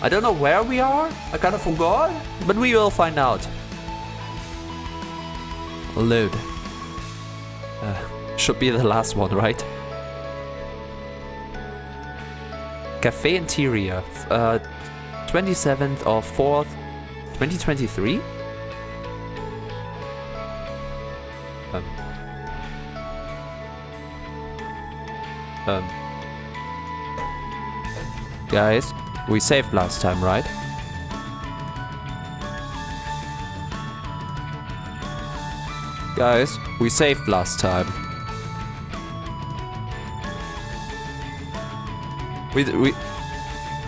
I don't know where we are. I kind of forgot. But we will find out. Load. Should be the last one, right? Cafe Interior. 27th of 4th, 2023? Guys, we saved last time, right? Guys, we saved last time.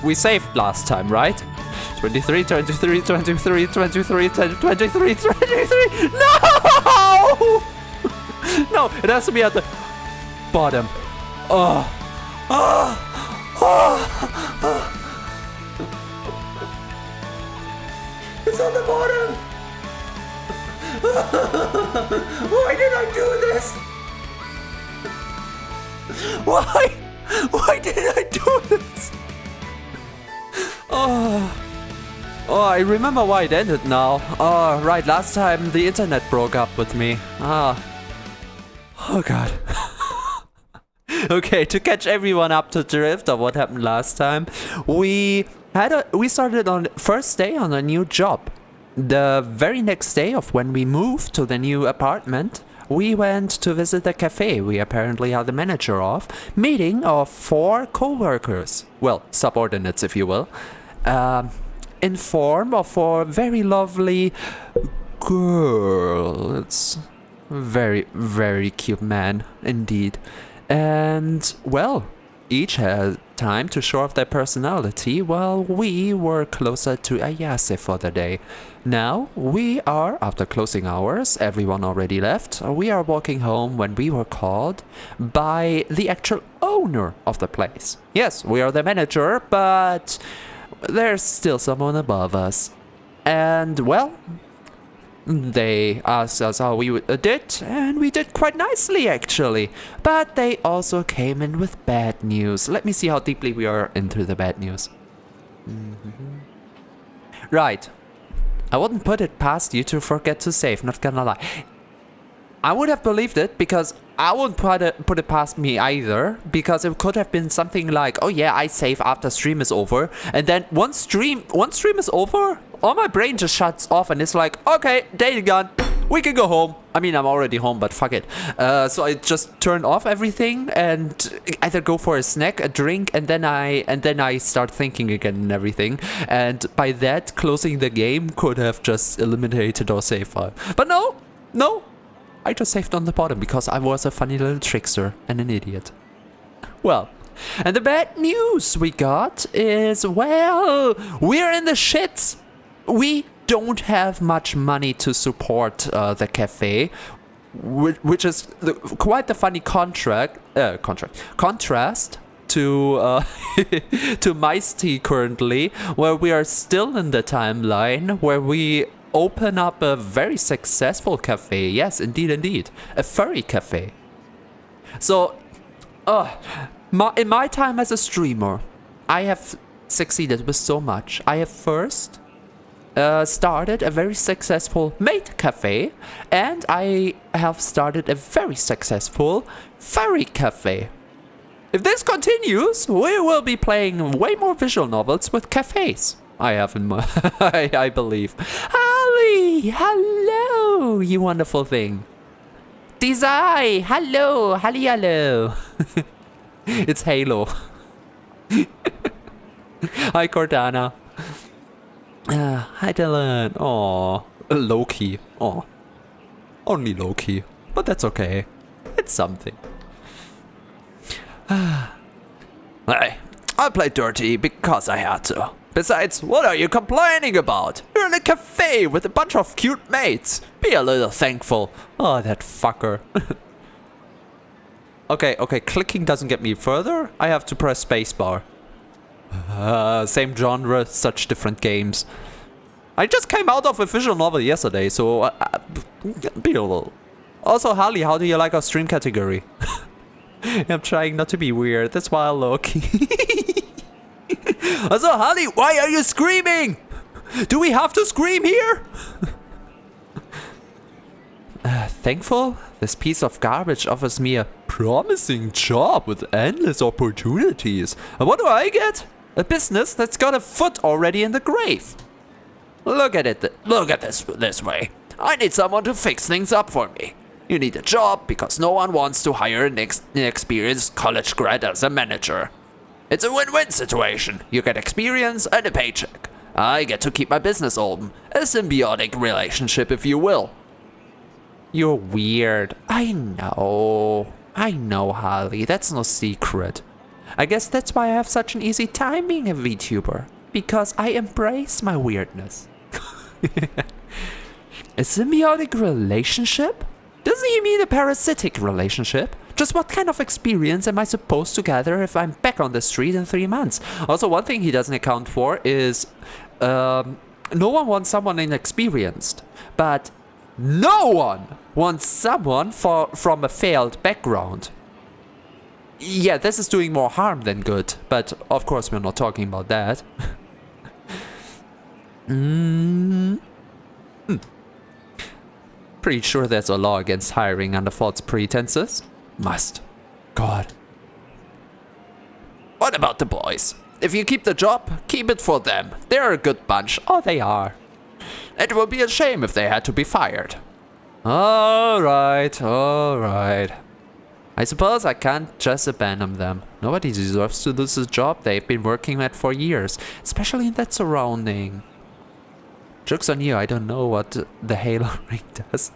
We saved last time, right? 23, 23, 23, 23, 23, 23. No! No, it has to be at the bottom. Oh. Oh. Oh. It's on the bottom. Why did I do this? Why? Why did I do this? Oh, I remember why it ended now. Oh, right, last time the internet broke up with me. Oh god. Okay, to catch everyone up to drift of what happened last time, we started on first day on a new job. The very next day of when we moved to the new apartment, we went to visit the cafe we apparently are the manager of, meeting of 4 co-workers, well, subordinates if you will, in form of 4 very lovely girls. Very, very cute man, indeed. And, well, each had time to show off their personality while we were closer to Ayase for the day. Now, we are, after closing hours, everyone already left, we are walking home when we were called by the actual owner of the place. Yes, we are the manager, but there's still someone above us. And, well, they asked us how we did, and we did quite nicely actually. But they also came in with bad news. Let me see how deeply we are into the bad news. Right. I wouldn't put it past you to forget to save, not gonna lie. I would have believed it because I wouldn't put it past me either, because it could have been something like, oh yeah, I save after stream is over, and then once stream is over, all my brain just shuts off and it's like, okay, day gone, we can go home. I mean, I'm already home, but fuck it. So I just turn off everything and either go for a snack, a drink, and then I start thinking again and everything. And by that, closing the game could have just eliminated our save file. But no. I just saved on the bottom because I was a funny little trickster and an idiot. Well, and the bad news we got is, well, we're in the shits. We don't have much money to support the cafe, which is quite the funny contrast to to Meisty currently, where we are still in the timeline where we open up a very successful cafe. Yes, indeed. A furry cafe. So, in my time as a streamer, I have succeeded with so much. I have first started a very successful maid cafe, and I have started a very successful furry cafe. If this continues, we will be playing way more visual novels with cafes. I have in my I believe. Holly, hello, you wonderful thing. Desai, hello, hello. It's Halo. Hi, Cordana. Hi, Dylan. Aw, low-key. Aw, only low-key, but that's okay. It's something. I played dirty because I had to. Besides, what are you complaining about? You're in a cafe with a bunch of cute mates. Be a little thankful. Oh, that fucker. Okay, clicking doesn't get me further. I have to press spacebar. Same genre, such different games. I just came out of a visual novel yesterday, so be a little. Also, Harley, how do you like our stream category? I'm trying not to be weird, that's why I look. Also, Harley, why are you screaming? Do we have to scream here? Thankful, this piece of garbage offers me a promising job with endless opportunities. And what do I get? A business that's got a foot already in the grave. Look at it. Look at this way. I need someone to fix things up for me. You need a job because no one wants to hire an inexperienced college grad as a manager. It's a win-win situation. You get experience and a paycheck. I get to keep my business open. A symbiotic relationship, if you will. You're weird. I know, Harley. That's no secret. I guess that's why I have such an easy time being a VTuber. Because I embrace my weirdness. A symbiotic relationship? Doesn't he mean a parasitic relationship? Just what kind of experience am I supposed to gather if I'm back on the street in 3 months? Also, one thing he doesn't account for is no one wants someone inexperienced, but no one wants someone from a failed background. Yeah, this is doing more harm than good, but of course we're not talking about that. Pretty sure there's a law against hiring under false pretenses. Must. God. What about the boys? If you keep the job, keep it for them. They're a good bunch. Oh, they are. It would be a shame if they had to be fired. Alright. I suppose I can't just abandon them. Nobody deserves to lose a job they've been working at for years, especially in that surrounding. Joke's on you, I don't know what the Halo ring does.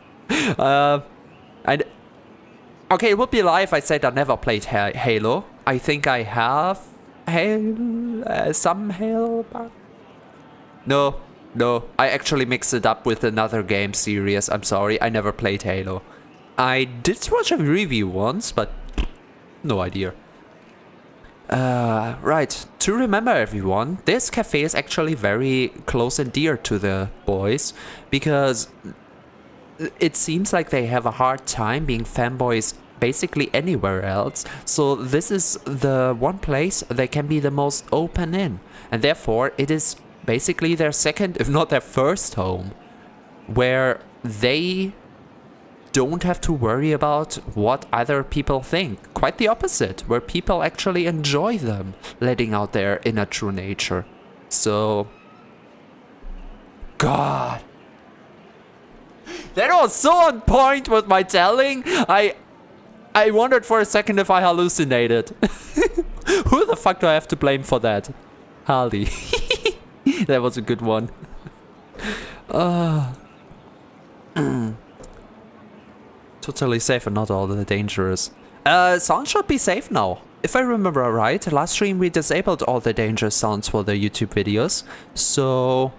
Okay, it would be a lie if I said I never played Halo. I think I have some Halo. No, I actually mixed it up with another game series. I'm sorry, I never played Halo. I did watch a review once, but no idea. Right, to remember everyone, this cafe is actually very close and dear to the boys, because it seems like they have a hard time being fanboys basically anywhere else, so this is the one place they can be the most open in, and therefore it is basically their second, if not their first home, where they don't have to worry about what other people think. Quite the opposite, where people actually enjoy them letting out their inner true nature. So, God, that was so on point with my telling. I wondered for a second if I hallucinated. Who the fuck do I have to blame for that? Harley. That was a good one. Totally safe and not all that dangerous. Sound should be safe now. If I remember right, last stream we disabled all the dangerous sounds for the YouTube videos. So,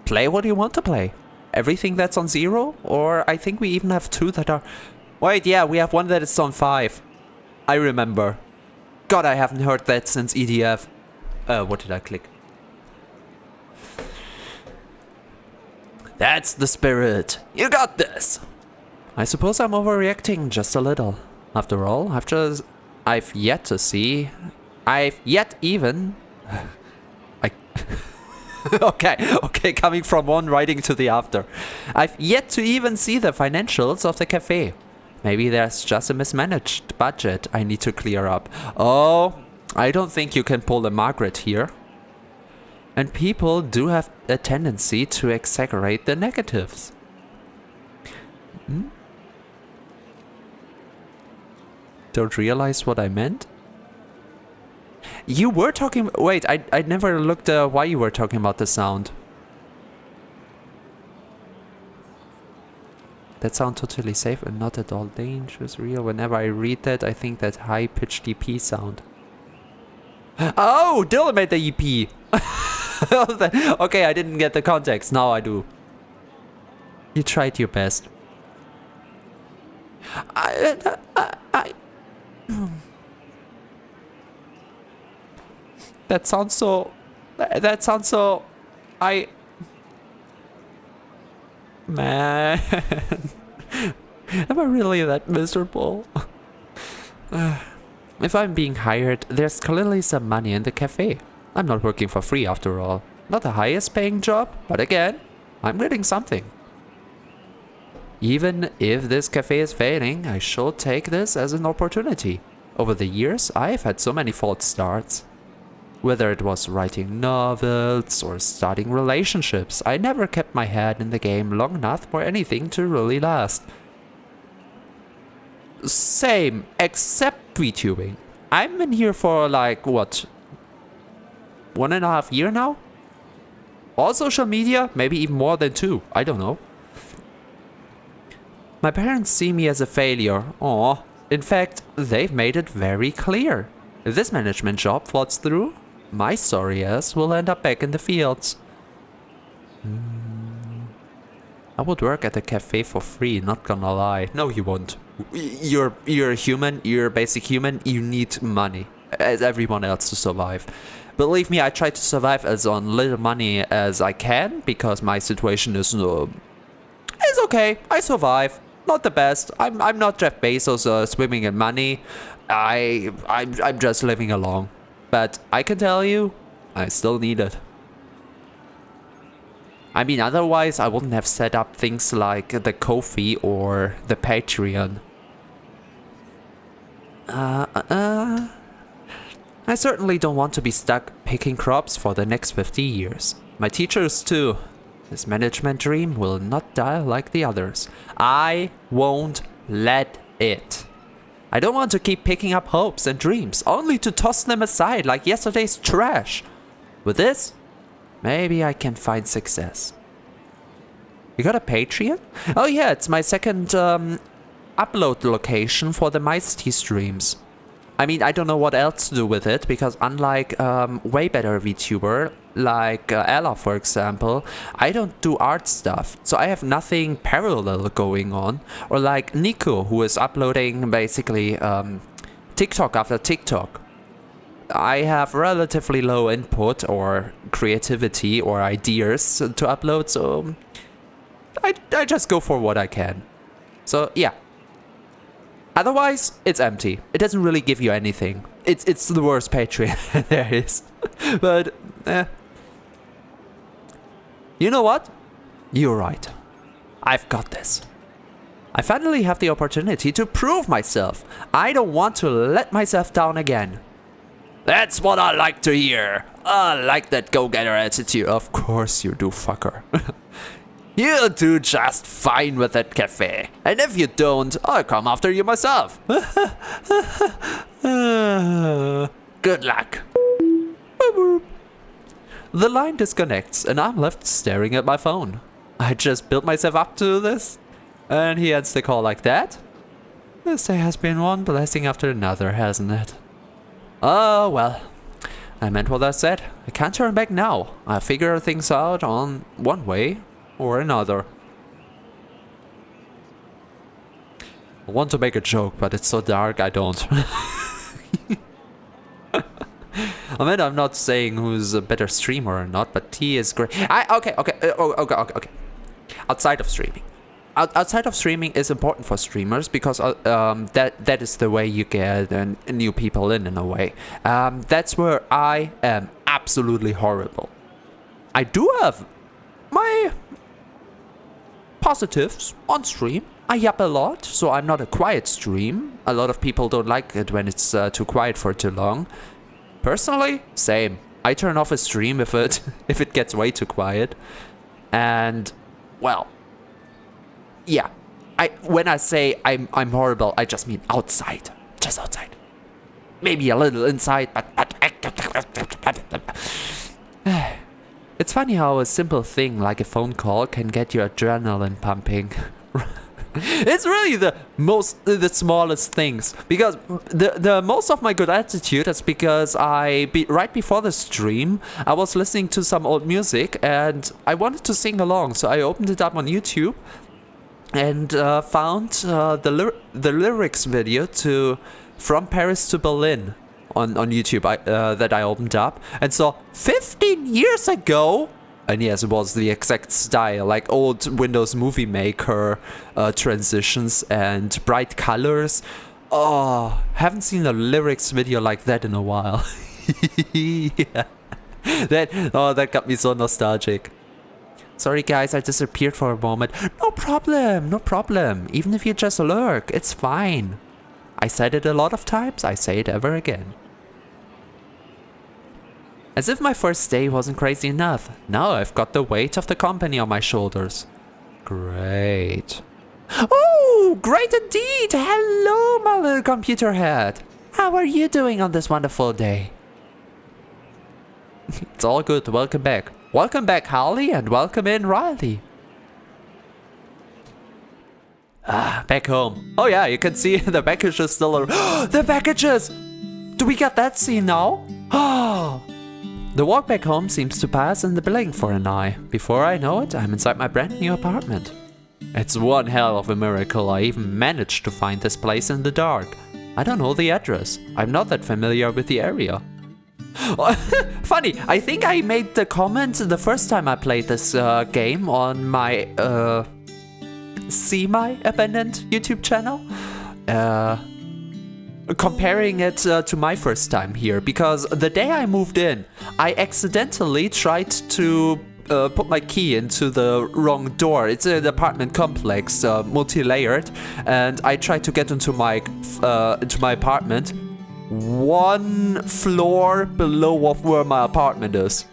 play what you want to play. Everything that's on 0, or I think we even have 2 that are... Wait, yeah, we have 1 that is on 5. I remember. God, I haven't heard that since EDF. What did I click? That's the spirit. You got this. I suppose I'm overreacting just a little. After all, I've yet to see... Okay, coming from one writing to the after. I've yet to even see the financials of the cafe. Maybe there's just a mismanaged budget I need to clear up. Oh, I don't think you can pull a Margaret here. And people do have a tendency to exaggerate the negatives. Don't realize what I meant? You were talking... Wait, I never looked why you were talking about the sound. That sound totally safe and not at all dangerous, real. Whenever I read that, I think that high-pitched EP sound. Oh, Dylan made the EP! Okay, I didn't get the context. Now I do. You tried your best. That sounds so... Man... Am I really that miserable? If I'm being hired, there's clearly some money in the cafe. I'm not working for free after all. Not the highest paying job, but again, I'm getting something. Even if this cafe is failing, I should take this as an opportunity. Over the years, I've had so many false starts. Whether it was writing novels or starting relationships, I never kept my head in the game long enough for anything to really last. Same, except VTubing. I'm in here for like, what, 1.5 years now? All social media, maybe even more than 2, I don't know. My parents see me as a failure. Aw. In fact, they've made it very clear. If this management job falls through, my sorry ass will end up back in the fields. I would work at a cafe for free, not gonna lie. No, you won't. You're a human, you're a basic human, you need money, as everyone else to survive. Believe me, I try to survive as on little money as I can, because my situation is it's okay, I survive. Not the best. I'm not Jeff Bezos swimming in money. I'm just living along. But I can tell you, I still need it. I mean, otherwise I wouldn't have set up things like the Ko-fi or the Patreon. I certainly don't want to be stuck picking crops for the next 50 years. My teachers too. This management dream will not die like the others. I won't let it. I don't want to keep picking up hopes and dreams, only to toss them aside like yesterday's trash. With this, maybe I can find success. You got a Patreon? Oh yeah, it's my second upload location for the Mighty streams. I mean, I don't know what else to do with it, because unlike way better VTuber, like Ella for example, I don't do art stuff, so I have nothing parallel going on. Or like Nico, who is uploading basically TikTok after TikTok. I have relatively low input or creativity or ideas to upload, so I just go for what I can. So yeah. Otherwise, it's empty. It doesn't really give you anything. It's the worst Patreon there is. But, you know what? You're right. I've got this. I finally have the opportunity to prove myself. I don't want to let myself down again. That's what I like to hear. I like that go-getter attitude. Of course you do, fucker. You'll do just fine with that cafe. And if you don't, I'll come after you myself. Good luck. The line disconnects and I'm left staring at my phone. I just built myself up to this. And he ends the call like that. This day has been one blessing after another, hasn't it? Oh well. I meant what I said. I can't turn back now. I figure things out on one way or another. I want to make a joke, but it's so dark I don't. I mean, I'm not saying who's a better streamer or not, but he is great. Okay. Outside of streaming. Outside of streaming is important for streamers because that is the way you get new people in a way. That's where I am absolutely horrible. I do have my positives on stream. I yap a lot, so I'm not a quiet stream. A lot of people don't like it when it's too quiet for too long. Personally, same. I turn off a stream if it gets way too quiet. And well, yeah. When I say I'm horrible, I just mean outside. Just outside. Maybe a little inside, but it's funny how a simple thing like a phone call can get your adrenaline pumping. It's really the smallest things, because the most of my good attitude is because right before the stream I was listening to some old music and I wanted to sing along, so I opened it up on YouTube and found the lyrics video to From Paris to Berlin on YouTube that I opened up and saw 15 years ago. And yes, it was the exact style, like old Windows Movie Maker transitions and bright colors. Oh, haven't seen a lyrics video like that in a while. Yeah. That got me so nostalgic. Sorry guys, I disappeared for a moment. No problem, no problem. Even if you just lurk, it's fine. I said it a lot of times, I say it ever again. As if my first day wasn't crazy enough, now I've got the weight of the company on my shoulders. Great. Oh, great indeed! Hello, my little computer head. How are you doing on this wonderful day? It's all good, welcome back. Welcome back, Harley, and welcome in, Riley. Back home. Oh yeah, you can see the packages still are. The packages! Do we get that scene now? The walk back home seems to pass in the blink for an eye. Before I know it, I'm inside my brand new apartment. It's one hell of a miracle I even managed to find this place in the dark. I don't know the address. I'm not that familiar with the area. Funny, I think I made the comment the first time I played this game on my semi-abandoned YouTube channel. Comparing it to my first time here, because the day I moved in, I accidentally tried to put my key into the wrong door. It's an apartment complex, multi-layered, and I tried to get into my apartment one floor below of where my apartment is.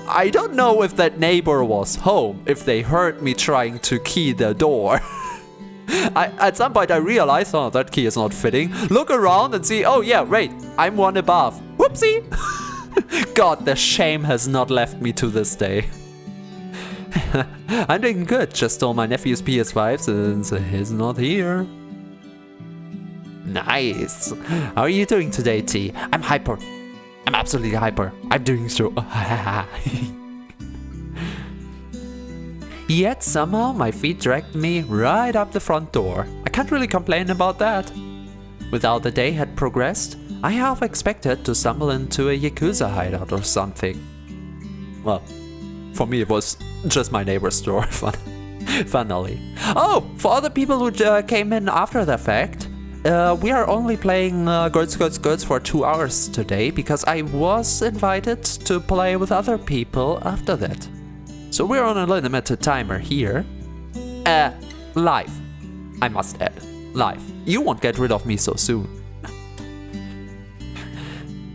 I don't know if that neighbor was home, if they heard me trying to key the door. At some point I realized, oh, that key is not fitting. Look around and see, oh yeah, wait, I'm one above. Whoopsie! God, the shame has not left me to this day. I'm doing good, just stole my nephew's PS5 since he's not here. Nice. How are you doing today, T? I'm hyper. I'm absolutely hyper. I'm doing so. Yet somehow my feet dragged me right up the front door. I can't really complain about that. With how the day had progressed, I half expected to stumble into a Yakuza hideout or something. Well, for me it was just my neighbor's door. Finally. Oh, for other people who came in after the fact, we are only playing Girls for 2 hours today because I was invited to play with other people after that. So we're on a limited timer here. Live. I must add. Live. You won't get rid of me so soon.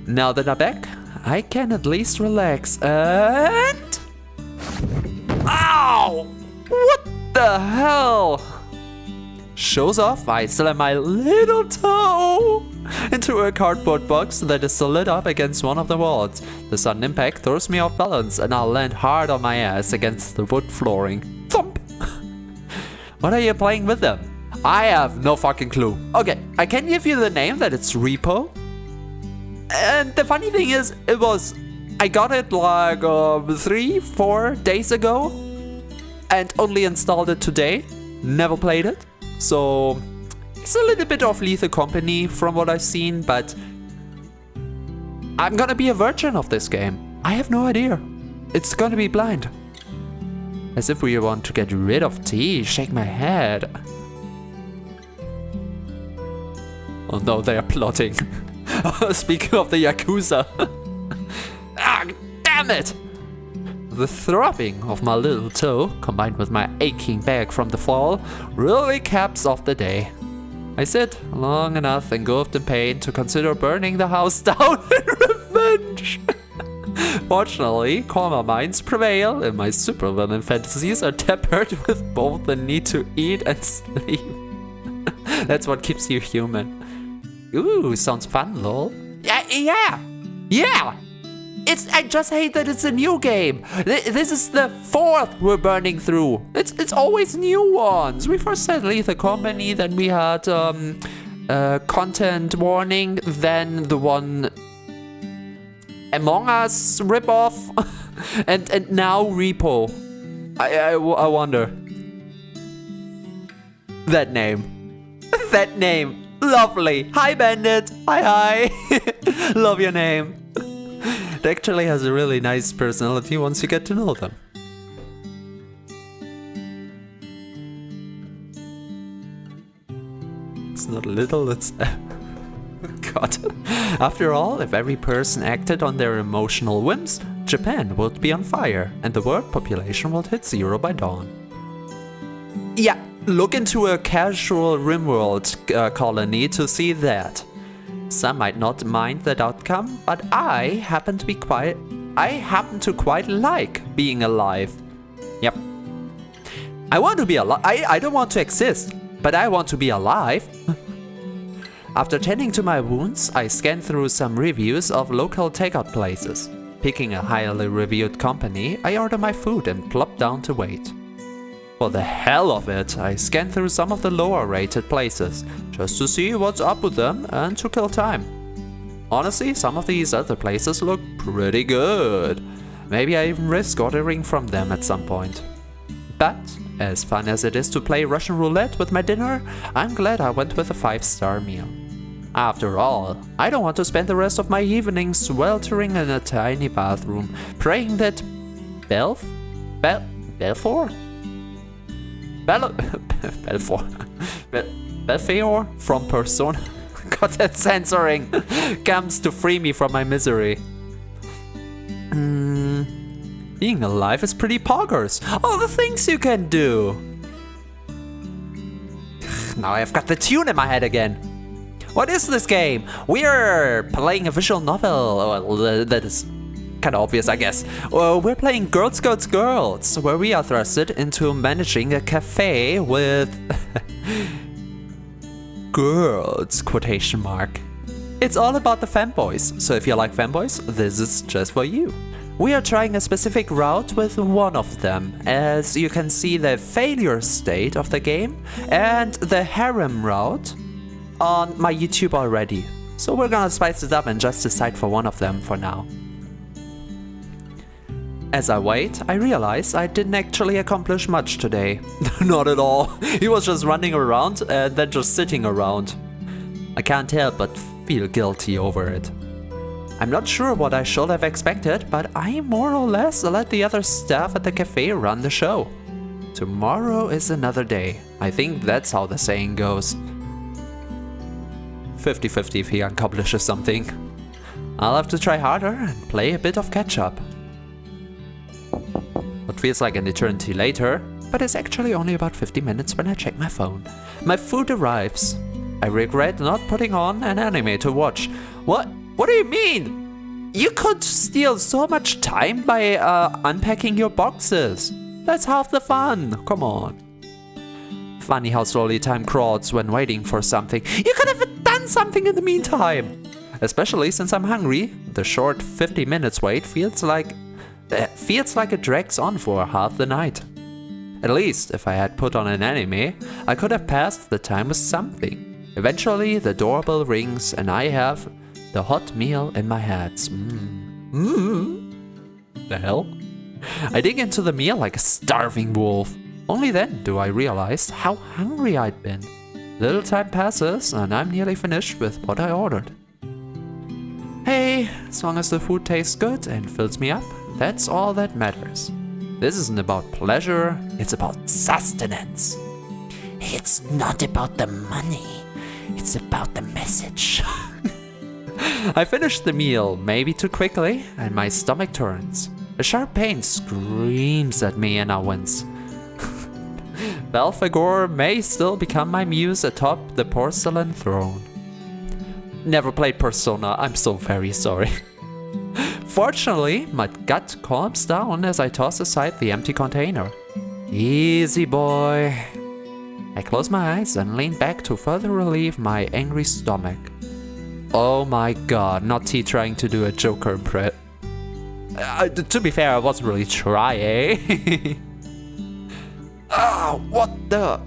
Now that I'm back, I can at least relax and... Ow! What the hell? Shows off, I slam my little toe into a cardboard box that is solid up against one of the walls. The sudden impact throws me off balance and I'll land hard on my ass against the wood flooring. Thump! What are you playing with them? I have no fucking clue. Okay, I can give you the name that it's Repo. And the funny thing is, I got it like 3-4 days ago and only installed it today. Never played it. So it's a little bit of Lethal Company from what I've seen, but I'm gonna be a virgin of this game. I have no idea. It's gonna be blind. As if we want to get rid of T, shake my head. Oh no, they are plotting. Speaking of the Yakuza. Ah, damn it! The throbbing of my little toe, combined with my aching back from the fall, really caps off the day. I sit long enough engulfed in pain to consider burning the house down in revenge. Fortunately, calmer minds prevail, and my supervillain fantasies are tempered with both the need to eat and sleep. That's what keeps you human. Ooh, sounds fun, lol. Yeah! I just hate that it's a new game. This is the 4th we're burning through. It's always new ones. We first had Lethal Company, then we had content warning, then the one Among Us ripoff, and now Repo. I wonder. That name. That name. Lovely. Hi, Bandit. Hi. Love your name. It actually has a really nice personality once you get to know them. It's not little, it's... God. After all, if every person acted on their emotional whims, Japan would be on fire and the world population would hit 0 by dawn. Yeah, look into a casual RimWorld colony to see that. Some might not mind that outcome, but I happen to quite like being alive. Yep. I want to be alive. I don't want to exist, but I want to be alive. After tending to my wounds, I scanned through some reviews of local takeout places. Picking a highly reviewed company, I ordered my food and plopped down to wait. For the hell of it, I scanned through some of the lower rated places, just to see what's up with them and to kill time. Honestly, some of these other places look pretty good. Maybe I even risk ordering from them at some point. But, as fun as it is to play Russian roulette with my dinner, I'm glad I went with a 5-star meal. After all, I don't want to spend the rest of my evening sweltering in a tiny bathroom, praying that Belfort from Persona God, that censoring comes to free me from my misery. Being alive is pretty poggers. All the things you can do. Now I've got the tune in my head again. What is this game? We're playing a visual novel. Well, that is kind of obvious, I guess. Well, we're playing Girls, Girls, Girls, where we are thrusted into managing a cafe with girls, quotation mark. It's all about the fanboys, so if you like fanboys, this is just for you. We are trying a specific route with one of them, as you can see the failure state of the game and the harem route on my YouTube already. So we're gonna spice it up and just decide for one of them for now. As I wait, I realize I didn't actually accomplish much today. Not at all. He was just running around and then just sitting around. I can't help but feel guilty over it. I'm not sure what I should have expected, but I more or less let the other staff at the cafe run the show. Tomorrow is another day. I think that's how the saying goes. 50-50 if he accomplishes something. I'll have to try harder and play a bit of catch-up. What feels like an eternity later, but it's actually only about 50 minutes when I check my phone. My food arrives. I regret not putting on an anime to watch. What do you mean? You could steal so much time by unpacking your boxes. That's half the fun. Come on. Funny how slowly time crawls when waiting for something. You could have done something in the meantime. Especially since I'm hungry, the short 50 minutes wait feels like it drags on for half the night. At least, if I had put on an anime, I could have passed the time with something. Eventually, the doorbell rings and I have the hot meal in my hands. The hell? I dig into the meal like a starving wolf. Only then do I realize how hungry I'd been. Little time passes and I'm nearly finished with what I ordered. Hey, as long as the food tastes good and fills me up, that's all that matters. This isn't about pleasure, it's about sustenance. It's not about the money, it's about the message. I finished the meal, maybe too quickly, and my stomach turns. A sharp pain screams at me and I wince. Belphegor may still become my muse atop the porcelain throne. Never played Persona, I'm so very sorry. Fortunately, my gut calms down as I toss aside the empty container. Easy boy. I close my eyes and lean back to further relieve my angry stomach. Oh my god, not T trying to do a Joker impression. To be fair, I wasn't really trying. What the?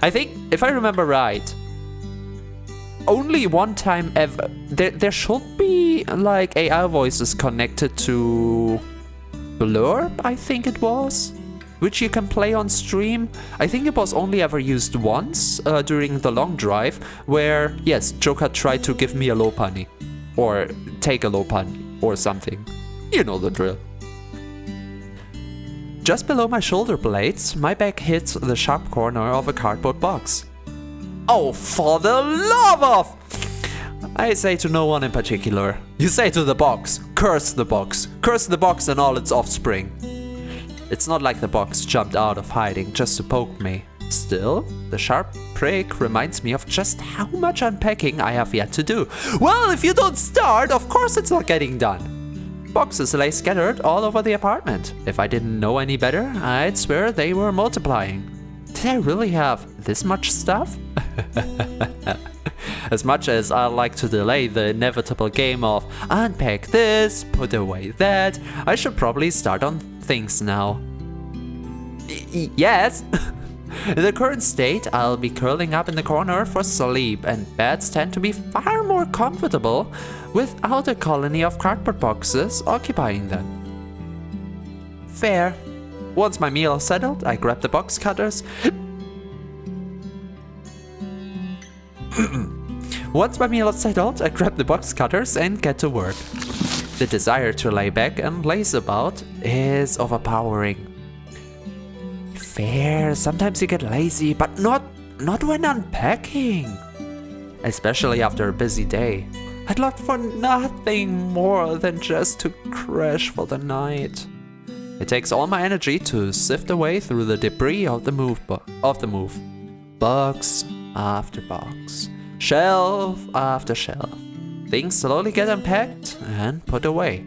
I think, if I remember right, only one time ever, there should be like AI voices connected to Blurb, I think it was, which you can play on stream. I think it was only ever used once during the long drive, where, yes, Joker tried to give me a low punny, or take a low punny, or something. You know the drill. Just below my shoulder blades, my back hits the sharp corner of a cardboard box. Oh, for the love of... I say to no one in particular. You say to the box. Curse the box. Curse the box and all its offspring. It's not like the box jumped out of hiding just to poke me. Still, the sharp prick reminds me of just how much unpacking I have yet to do. Well, if you don't start, of course it's not getting done. Boxes lay scattered all over the apartment. If I didn't know any better, I'd swear they were multiplying. Did I really have this much stuff? As much as I like to delay the inevitable game of unpack this, put away that, I should probably start on things now. Yes! In the current state, I'll be curling up in the corner for sleep, and beds tend to be far more comfortable without a colony of cardboard boxes occupying them. Fair. Once my meal is settled, I grab the box cutters. Once my meal is settled, I grab the box cutters and get to work. The desire to lay back and laze about is overpowering. Fair, sometimes you get lazy, but not when unpacking. Especially after a busy day. I'd love for nothing more than just to crash for the night. It takes all my energy to sift away through the debris of the move. Box after box. Shelf after shelf. Things slowly get unpacked and put away.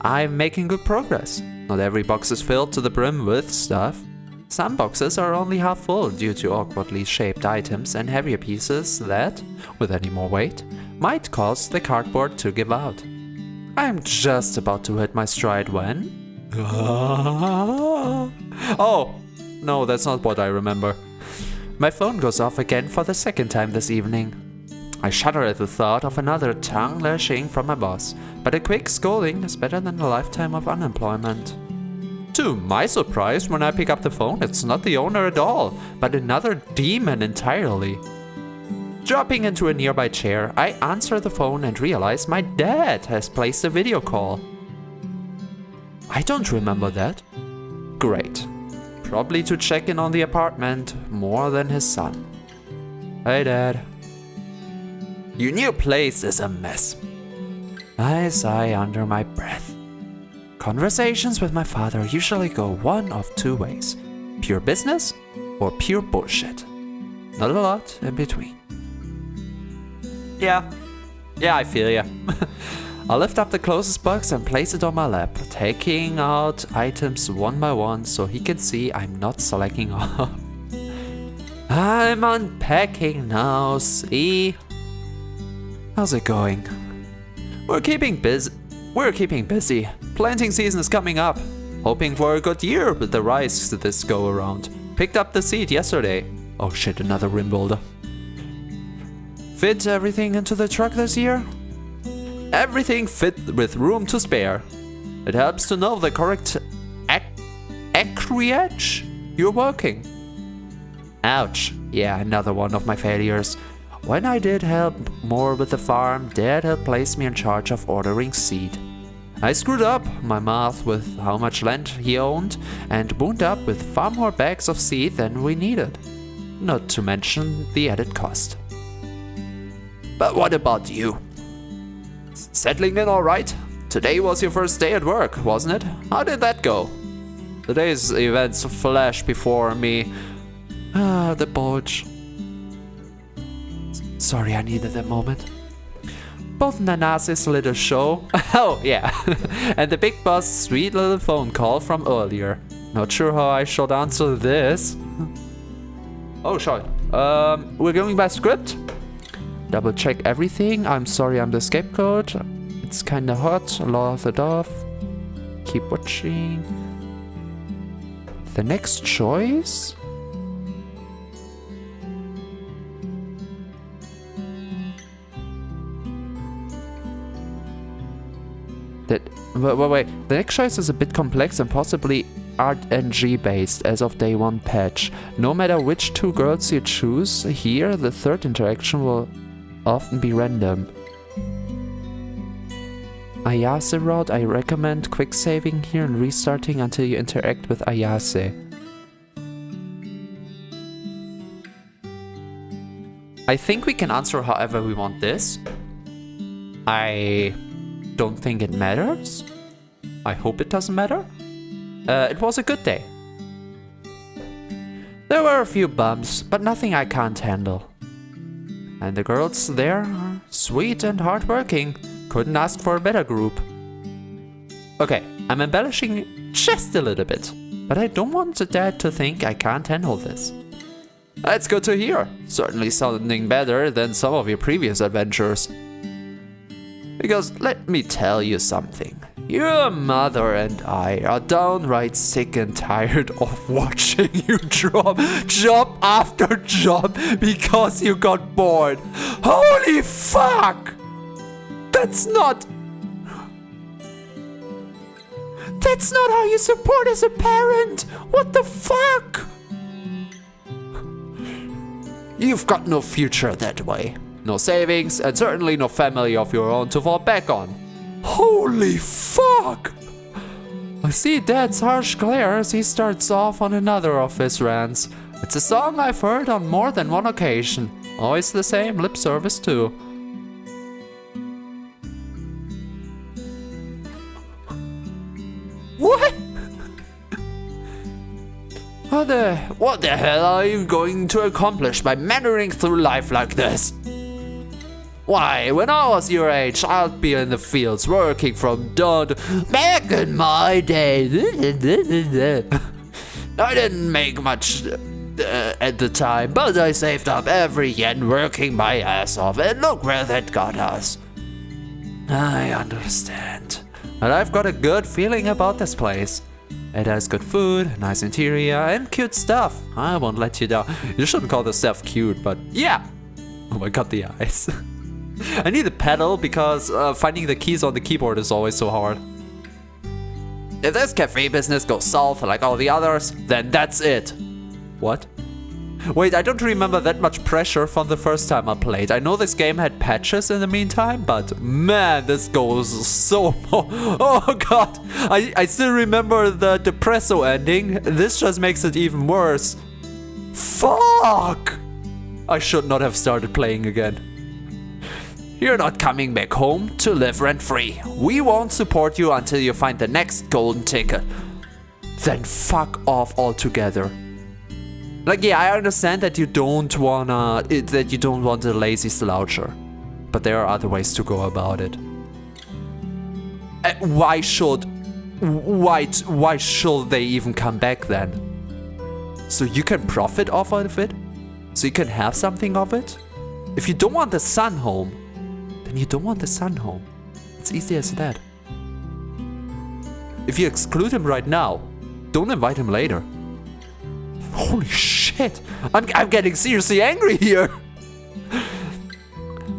I'm making good progress. Not every box is filled to the brim with stuff. Some boxes are only half full due to awkwardly shaped items and heavier pieces that, with any more weight, might cause the cardboard to give out. I'm just about to hit my stride when... Oh, no, that's not what I remember. My phone goes off again for the second time this evening. I shudder at the thought of another tongue lashing from my boss, but a quick scolding is better than a lifetime of unemployment. To my surprise, when I pick up the phone, it's not the owner at all, but another demon entirely. Dropping into a nearby chair, I answer the phone and realize my dad has placed a video call. I don't remember that. Great. Probably to check in on the apartment more than his son. Hey, Dad. Your new place is a mess. I sigh under my breath. Conversations with my father usually go one of two ways. Pure business or pure bullshit. Not a lot in between. Yeah, I feel ya. I'll lift up the closest box and place it on my lap, taking out items one by one so he can see I'm not slacking off. I'm unpacking now, see? How's it going? We're keeping busy. Planting season is coming up. Hoping for a good year with the rice this go around. Picked up the seed yesterday. Oh shit, another rim boulder. Fit everything into the truck this year? Everything fit with room to spare. It helps to know the correct acreage you're working. Ouch. Yeah, another one of my failures. When I did help more with the farm, Dad had placed me in charge of ordering seed. I screwed up my math with how much land he owned and wound up with far more bags of seed than we needed. Not to mention the added cost. But what about you? Settling in alright? Today was your first day at work, wasn't it? How did that go? Today's events flash before me. The bulge. Sorry, I needed a moment. Both Nana's little show. Oh, yeah. And the big boss' sweet little phone call from earlier. Not sure how I should answer this. Oh, sure. We're going by script. Double check everything. I'm sorry I'm the scapegoat. It's kinda hot. Laugh it off. Keep watching. The next choice? Wait. The next choice is a bit complex and possibly RNG based as of day one patch. No matter which two girls you choose here, the third interaction will often be random. Ayase route, I recommend quick saving here and restarting until you interact with Ayase. I think we can answer however we want this. I don't think it matters. I hope it doesn't matter. It was a good day. There were a few bumps, but nothing I can't handle. And the girls there are sweet and hardworking. Couldn't ask for a better group. Okay, I'm embellishing just a little bit, but I don't want the dad to think I can't handle this. That's good to hear. Certainly sounding better than some of your previous adventures. Because let me tell you something. Your mother and I are downright sick and tired of watching you drop job after job because you got bored. Holy fuck! That's not how you support as a parent! What the fuck? You've got no future that way. No savings, and certainly no family of your own to fall back on. Holy fuck! I see Dad's harsh glare as he starts off on another of his rants. It's a song I've heard on more than one occasion. Always the same lip service too. What? What the hell are you going to accomplish by meandering through life like this? Why, when I was your age, I'd be in the fields working from dawn to... Back in my day... I didn't make much at the time, but I saved up every yen working my ass off, and look where that got us. I understand. But I've got a good feeling about this place. It has good food, nice interior, and cute stuff. I won't let you down. You shouldn't call this stuff cute, but yeah. Oh my god, the eyes. I need a pedal because finding the keys on the keyboard is always so hard. If this cafe business goes south like all the others, then that's it. What? Wait, I don't remember that much pressure from the first time I played. I know this game had patches in the meantime, but man, this goes so... Oh god, I still remember the Depresso ending. This just makes it even worse. Fuck! I should not have started playing again. You're not coming back home to live rent-free. We won't support you until you find the next golden ticket. Then fuck off altogether. Like, yeah, I understand that you don't want a lazy sloucher, but there are other ways to go about it. Why should they even come back then? So you can profit off of it? So you can have something of it? If you don't want the son home, then you don't want the son home. It's easy as that. If you exclude him right now, don't invite him later. Holy shit! I'm getting seriously angry here!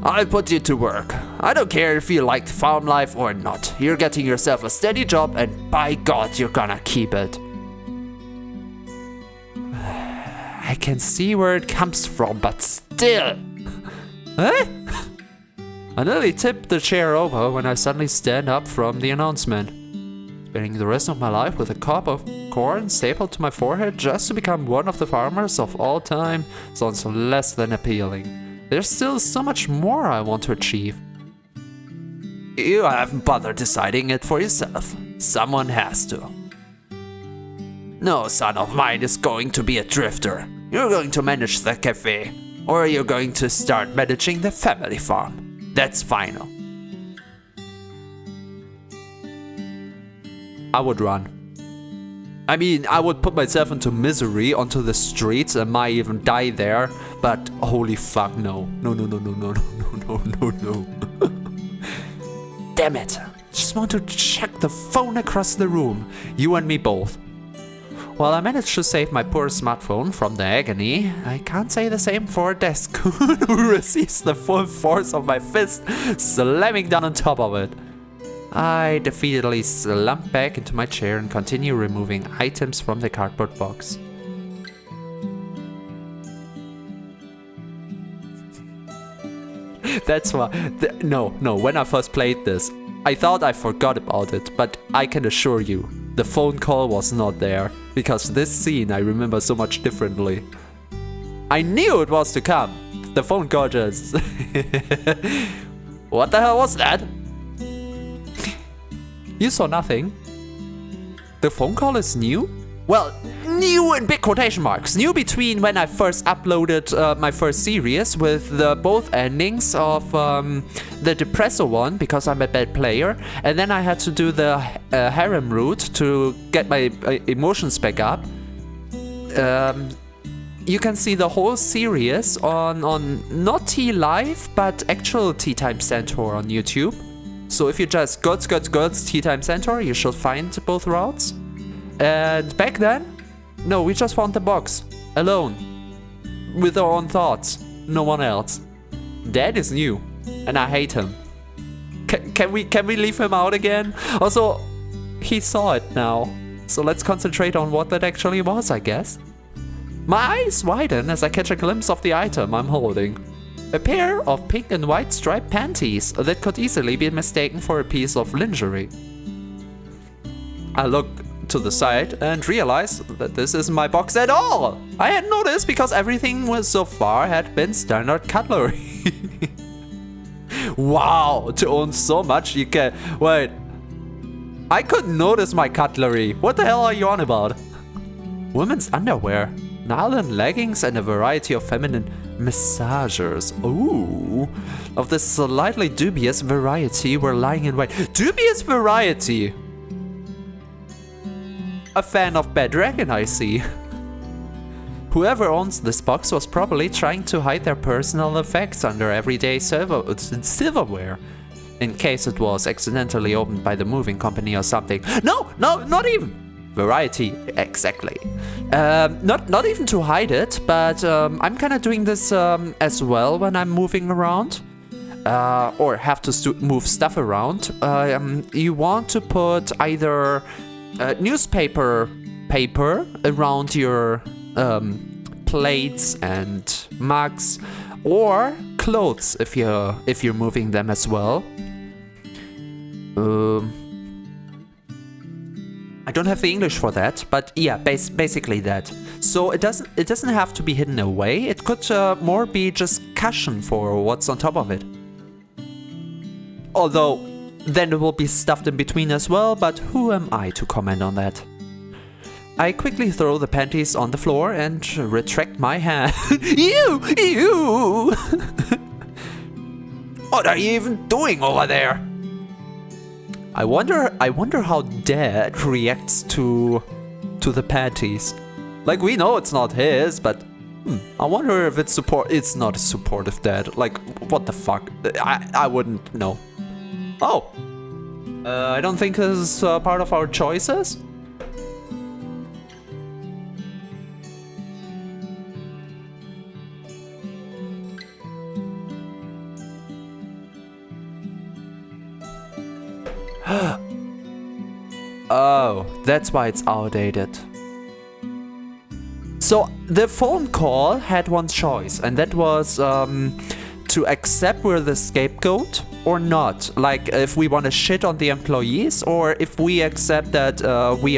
I'll put you to work. I don't care if you like farm life or not. You're getting yourself a steady job and by God you're gonna keep it. I can see where it comes from, but still! Huh? I nearly tipped the chair over when I suddenly stand up from the announcement. Spending the rest of my life with a cob of corn stapled to my forehead just to become one of the farmers of all time sounds less than appealing. There's still so much more I want to achieve. You haven't bothered deciding it for yourself. Someone has to. No son of mine is going to be a drifter. You're going to manage the cafe, or you're going to start managing the family farm. That's final. I would run. I mean, I would put myself into misery onto the streets and might even die there, but holy fuck, no. No. Damn it. Just want to check the phone across the room. You and me both. While I managed to save my poor smartphone from the agony, I can't say the same for Deskoon, who receives the full force of my fist slamming down on top of it. I defeatedly slump back into my chair and continue removing items from the cardboard box. That's why... No, when I first played this, I thought I forgot about it, but I can assure you, the phone call was not there, because this scene I remember so much differently. I knew it was to come. The phone call just... What the hell was that? You saw nothing. The phone call is new? Well, new in big quotation marks. New between when I first uploaded my first series with both endings of the Depresso one, because I'm a bad player, and then I had to do the harem route to get my emotions back up. You can see the whole series on not Tea Live, but actual Tea Time Centaur on YouTube. So if you just gods Tea Time Centaur, you should find both routes. And back then, no, we just found the box alone with our own thoughts, no one else. That is new, and I hate him. Can we leave him out again? Also, he saw it now, so let's concentrate on what that actually was, I guess. My eyes widen as I catch a glimpse of the item I'm holding. A pair of pink and white striped panties that could easily be mistaken for a piece of lingerie. I look to the side and realize that this isn't my box at all. I hadn't noticed because everything was so far had been standard cutlery. Wow, to own so much you can... Wait, I couldn't notice my cutlery. What the hell are you on about? Women's underwear, nylon leggings, and a variety of feminine massagers. Ooh, of this slightly dubious variety were lying in wait. Dubious variety? A fan of Bad Dragon, I see. Whoever owns this box was probably trying to hide their personal effects under everyday silverware. In case it was accidentally opened by the moving company or something. No, not even. Variety, exactly. Not even to hide it, but I'm kind of doing this as well when I'm moving around. Or have to move stuff around. You want to put either newspaper paper around your plates and mugs, or clothes if you're moving them as well. I don't have the English for that, but yeah, basically that. So it doesn't have to be hidden away. It could more be just cushion for what's on top of it. Although then it will be stuffed in between as well, but who am I to comment on that? I quickly throw the panties on the floor and retract my hand. Ew! What are you even doing over there? I wonder how Dad reacts to the panties. Like, we know it's not his, but I wonder if it's not a supportive dad. Like, what the fuck? I wouldn't know. Oh, I don't think this is part of our choices. Oh, that's why it's outdated. So the phone call had one choice, and that was to accept we're the scapegoat or not. Like, if we want to shit on the employees, or if we accept that we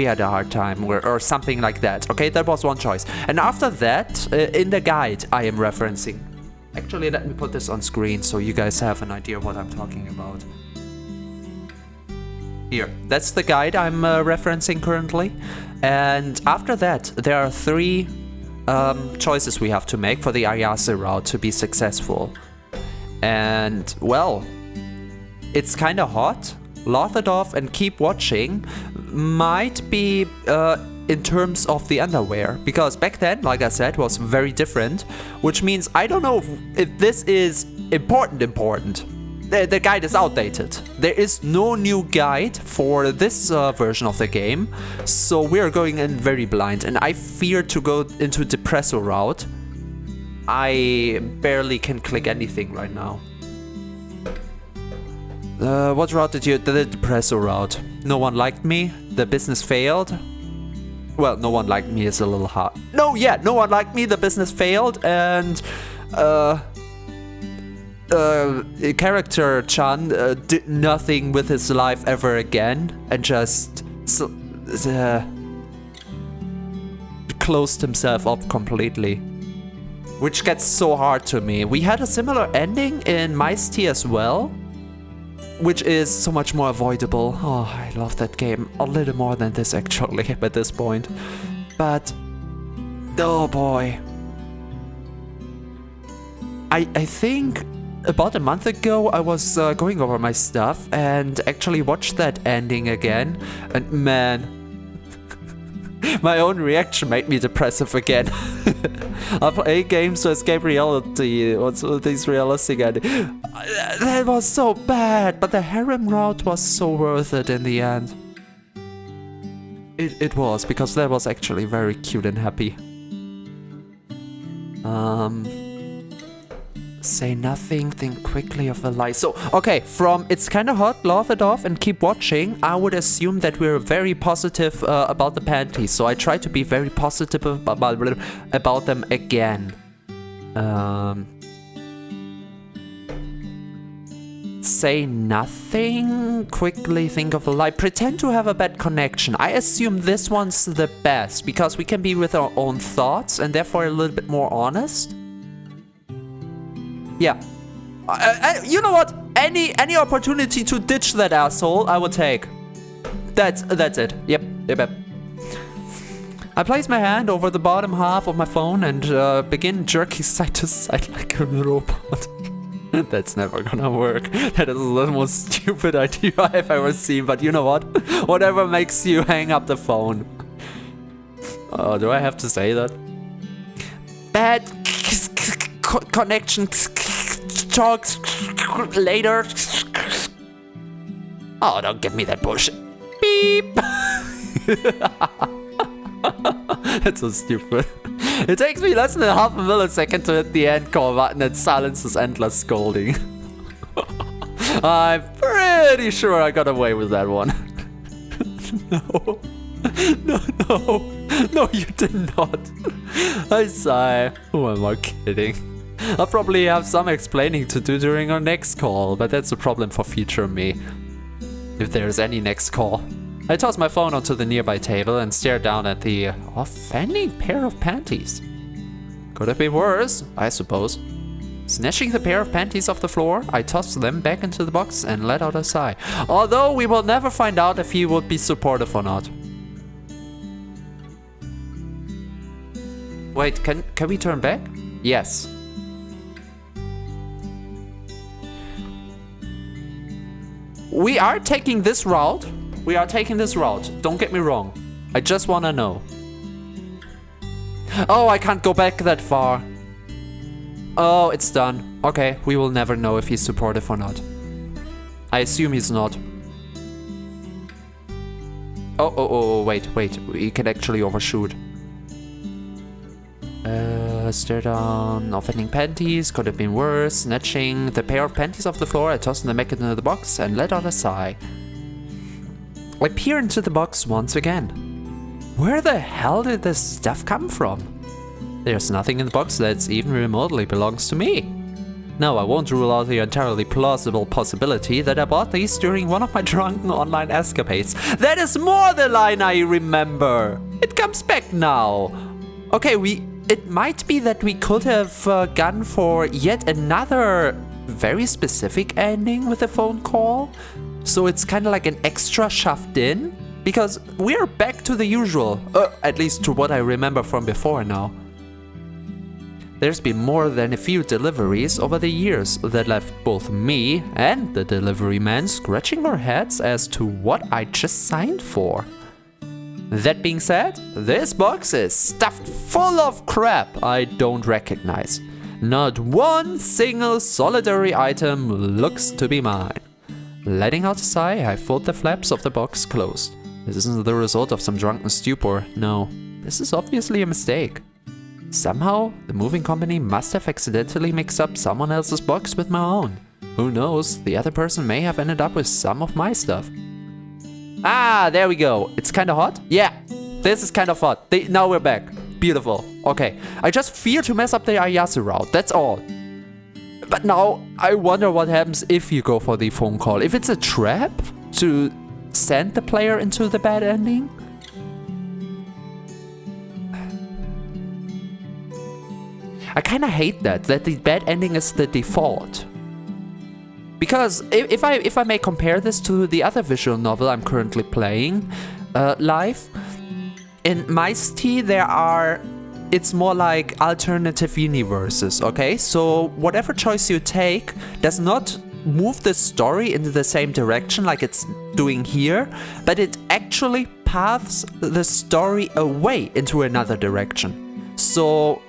had a hard time, or something like that. Okay, that was one choice. And after that, in the guide I am referencing. Actually, let me put this on screen so you guys have an idea of what I'm talking about. Here, that's the guide I'm referencing currently. And after that, there are three choices we have to make for the Ayase route to be successful. And, well, it's kind of hot. Laugh it off and keep watching might be in terms of the underwear, because back then, like I said, was very different, which means I don't know if this is important. The guide is outdated. There is no new guide for this version of the game, so we're going in very blind, and I fear to go into Depresso route. I barely can click anything right now. What route did you... The Depresso route. No one liked me. The business failed. Well, no one liked me is a little hard. No one liked me. The business failed, and character Chan did nothing with his life ever again, and just closed himself up completely. which gets so hard to me. We had a similar ending in Mice T as well, which is so much more avoidable. Oh, I love that game a little more than this actually at this point. But, oh boy. I think about a month ago I was going over my stuff and actually watched that ending again. And man, my own reaction made me depressive again. I play games to escape reality. What's these realistic endings? That was so bad, but the harem route was so worth it in the end. It was, because that was actually very cute and happy. Say nothing, think quickly of a lie. So, okay, from it's kinda hot, laugh it off, and keep watching, I would assume that we're very positive about the panties. So I try to be very positive about them again. Say nothing, quickly think of a lie, pretend to have a bad connection. I assume this one's the best, because we can be with our own thoughts and therefore a little bit more honest. Yeah. You know what? Any opportunity to ditch that asshole, I will take. That's it. Yep. I place my hand over the bottom half of my phone and begin jerking side to side like a robot. That's never gonna work. That is the most stupid idea I've ever seen, but you know what? Whatever makes you hang up the phone. Oh, do I have to say that? Bad connection. Talks later. Oh, don't give me that bullshit. Beep. That's so stupid. It takes me less than half a millisecond to hit the end call button and silences endless scolding. I'm pretty sure I got away with that one. No, you did not. I sigh. Who am I kidding? I'll probably have some explaining to do during our next call, but that's a problem for future me. If there's any next call. I toss my phone onto the nearby table and stare down at the offending pair of panties. Could have been worse, I suppose. Snatching the pair of panties off the floor, I toss them back into the box and let out a sigh. Although we will never find out if he would be supportive or not. Wait, can we turn back? Yes. We are taking this route. Don't get me wrong. I just wanna know. Oh, I can't go back that far. Oh, it's done. Okay, we will never know if he's supportive or not. I assume he's not. Oh, wait. We can actually overshoot. Stare down, offending panties, could have been worse. Snatching the pair of panties off the floor, I toss them back into the box and let out a sigh. I peer into the box once again. Where the hell did this stuff come from? There's nothing in the box that even remotely belongs to me. No, I won't rule out the entirely plausible possibility that I bought these during one of my drunken online escapades. That is more the line I remember. It comes back now. Okay, it might be that we could have gone for yet another very specific ending with a phone call. So it's kind of like an extra shoved in. Because we're back to the usual. At least to what I remember from before now. There's been more than a few deliveries over the years that left both me and the delivery man scratching our heads as to what I just signed for. That being said, this box is stuffed full of crap I don't recognize. Not one single solitary item looks to be mine. Letting out a sigh, I fold the flaps of the box closed. This isn't the result of some drunken stupor, no. This is obviously a mistake. Somehow, the moving company must have accidentally mixed up someone else's box with my own. Who knows, the other person may have ended up with some of my stuff. Ah, there we go. It's kinda hot? Yeah, this is kind of hot. Now we're back. Beautiful. Okay, I just fear to mess up the Ayasu route, that's all. But now, I wonder what happens if you go for the phone call. If it's a trap to send the player into the bad ending? I kind of hate that the bad ending is the default. Because if I may compare this to the other visual novel I'm currently playing live, in Mice T it's more like alternative universes, okay? So whatever choice you take does not move the story into the same direction like it's doing here, but it actually paths the story away into another direction. So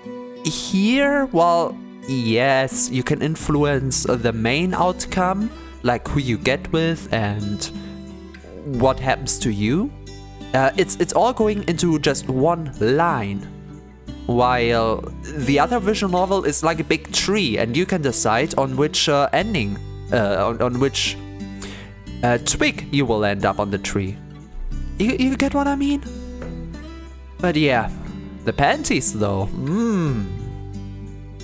here, well, yes, you can influence the main outcome, like who you get with and what happens to you. It's all going into just one line, while the other visual novel is like a big tree, and you can decide on which ending, on which twig you will end up on the tree. You get what I mean? But yeah, the panties though,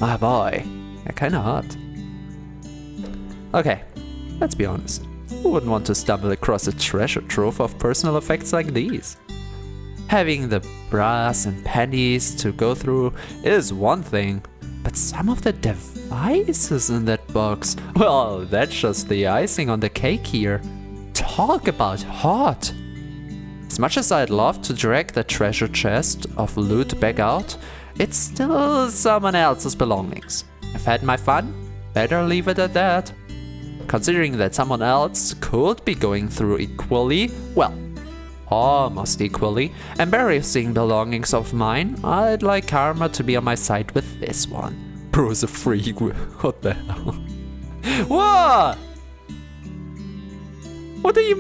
my boy, they're kinda hot. Okay, let's be honest. Who wouldn't want to stumble across a treasure trove of personal effects like these? Having the brass and pennies to go through is one thing, but some of the devices in that box, well, that's just the icing on the cake here. Talk about hot! As much as I'd love to drag the treasure chest of loot back out, it's still someone else's belongings. I've had my fun, better leave it at that. Considering that someone else could be going through equally, well, almost equally, embarrassing belongings of mine, I'd like karma to be on my side with this one. Bro's a freak, what the hell? What? What do you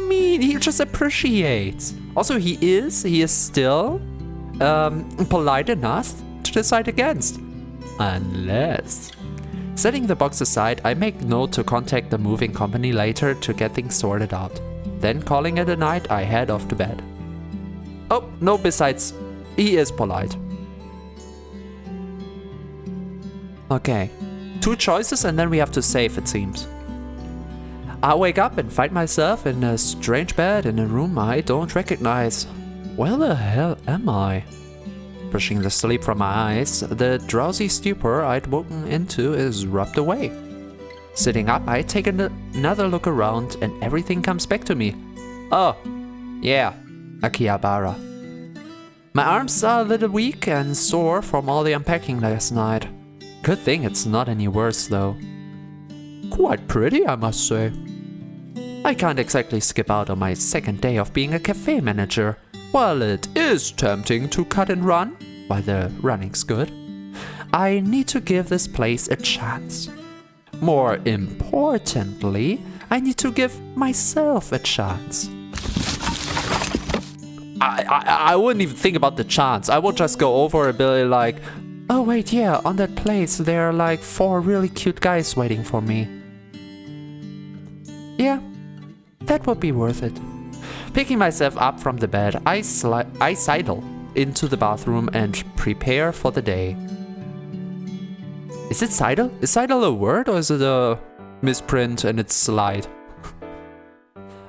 mean? He just appreciates. Also, he is still polite enough to decide against. Unless... Setting the box aside, I make note to contact the moving company later to get things sorted out. Then, calling it a night, I head off to bed. Oh, no, besides, he is polite. Okay, 2 choices and then we have to save, it seems. I wake up and find myself in a strange bed in a room I don't recognize. Where the hell am I? Brushing the sleep from my eyes, the drowsy stupor I'd woken into is rubbed away. Sitting up, I take another look around and everything comes back to me. Oh, yeah, Akihabara. My arms are a little weak and sore from all the unpacking last night. Good thing it's not any worse though. Quite pretty, I must say. I can't exactly skip out on my second day of being a cafe manager. While it is tempting to cut and run, while the running's good, I need to give this place a chance. More importantly, I need to give myself a chance. I wouldn't even think about the chance. I would just go over and be like, oh wait, yeah, on that place there are like 4 really cute guys waiting for me. Yeah, that would be worth it. Picking myself up from the bed, I sidle into the bathroom and prepare for the day. Is it sidle? Is sidle a word or is it a misprint and it's slide?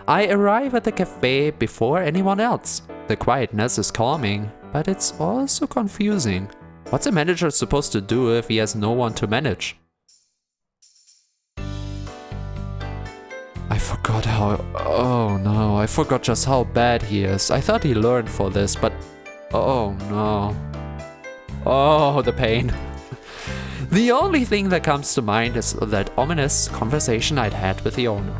I arrive at the cafe before anyone else. The quietness is calming, but it's also confusing. What's a manager supposed to do if he has no one to manage? I forgot how... Oh no, I forgot just how bad he is. I thought he learned for this, but... Oh no. Oh, the pain. The only thing that comes to mind is that ominous conversation I'd had with the owner.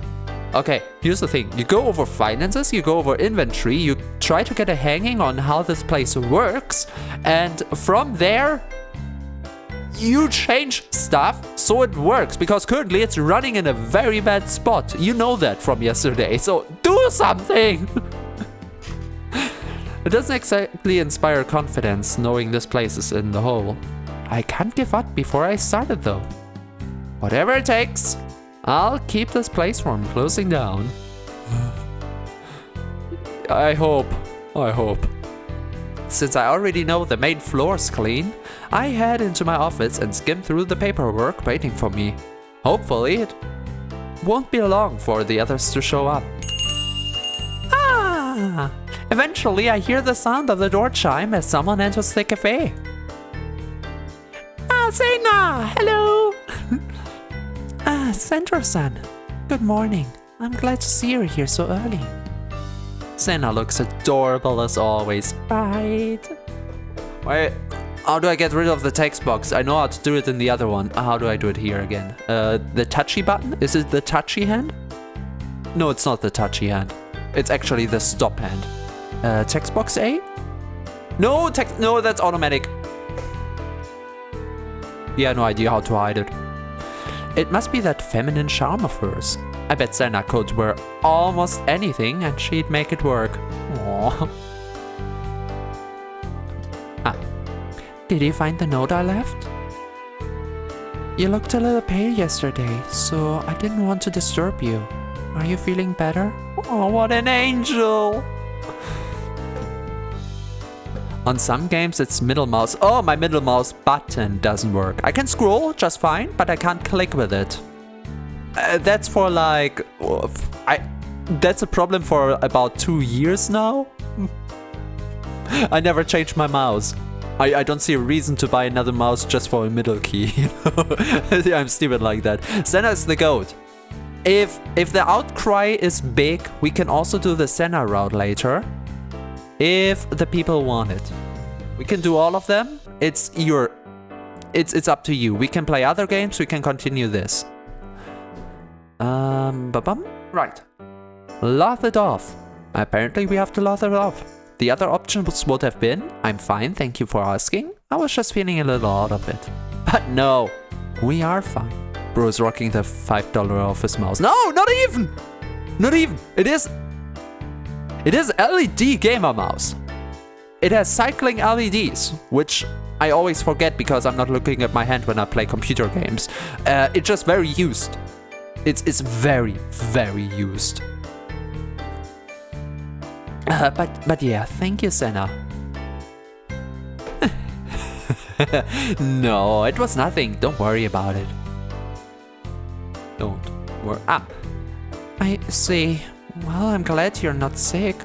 Okay, here's the thing. You go over finances, you go over inventory, you try to get a hanging on how this place works, and from there... you change stuff so it works, because currently it's running in a very bad spot. You know that from yesterday, so do something! It doesn't exactly inspire confidence knowing this place is in the hole. I can't give up before I started though. Whatever it takes, I'll keep this place from closing down. I hope. Since I already know the main floor's clean, I head into my office and skim through the paperwork waiting for me. Hopefully it won't be long for the others to show up. Eventually I hear the sound of the door chime as someone enters the cafe. Sena! Hello! Sandra-san. Good morning. I'm glad to see you here so early. Sena looks adorable as always. Right. Wait, how do I get rid of the text box? I know how to do it in the other one. How do I do it here again? The touchy button? Is it the touchy hand? No, it's not the touchy hand. It's actually the stop hand. Text box A? No, no, that's automatic. Yeah, no idea how to hide it. It must be that feminine charm of hers. I bet Sena could wear almost anything and she'd make it work. Aww. Did you find the note I left? You looked a little pale yesterday, so I didn't want to disturb you. Are you feeling better? Oh, what an angel! On some games it's middle mouse. Oh, my middle mouse button doesn't work. I can scroll just fine, but I can't click with it. That's for like... That's a problem for about 2 years now. I never changed my mouse. I don't see a reason to buy another mouse just for a middle key. I'm stupid like that. Sena is the goat. If the outcry is big, we can also do the Sena route later. If the people want it. We can do all of them. It's up to you. We can play other games, we can continue this. Right. Laugh it off. Apparently we have to laugh it off. The other options would have been, I'm fine, thank you for asking. I was just feeling a little out of it. But no, we are fine. Bro's rocking the $5 office mouse. No, not even! Not even! It is LED gamer mouse. It has cycling LEDs, which I always forget because I'm not looking at my hand when I play computer games. It's just very used. It's very, very used. But yeah, thank you, Sena. No, it was nothing. Don't worry about it. Don't worry. I see. Well, I'm glad you're not sick.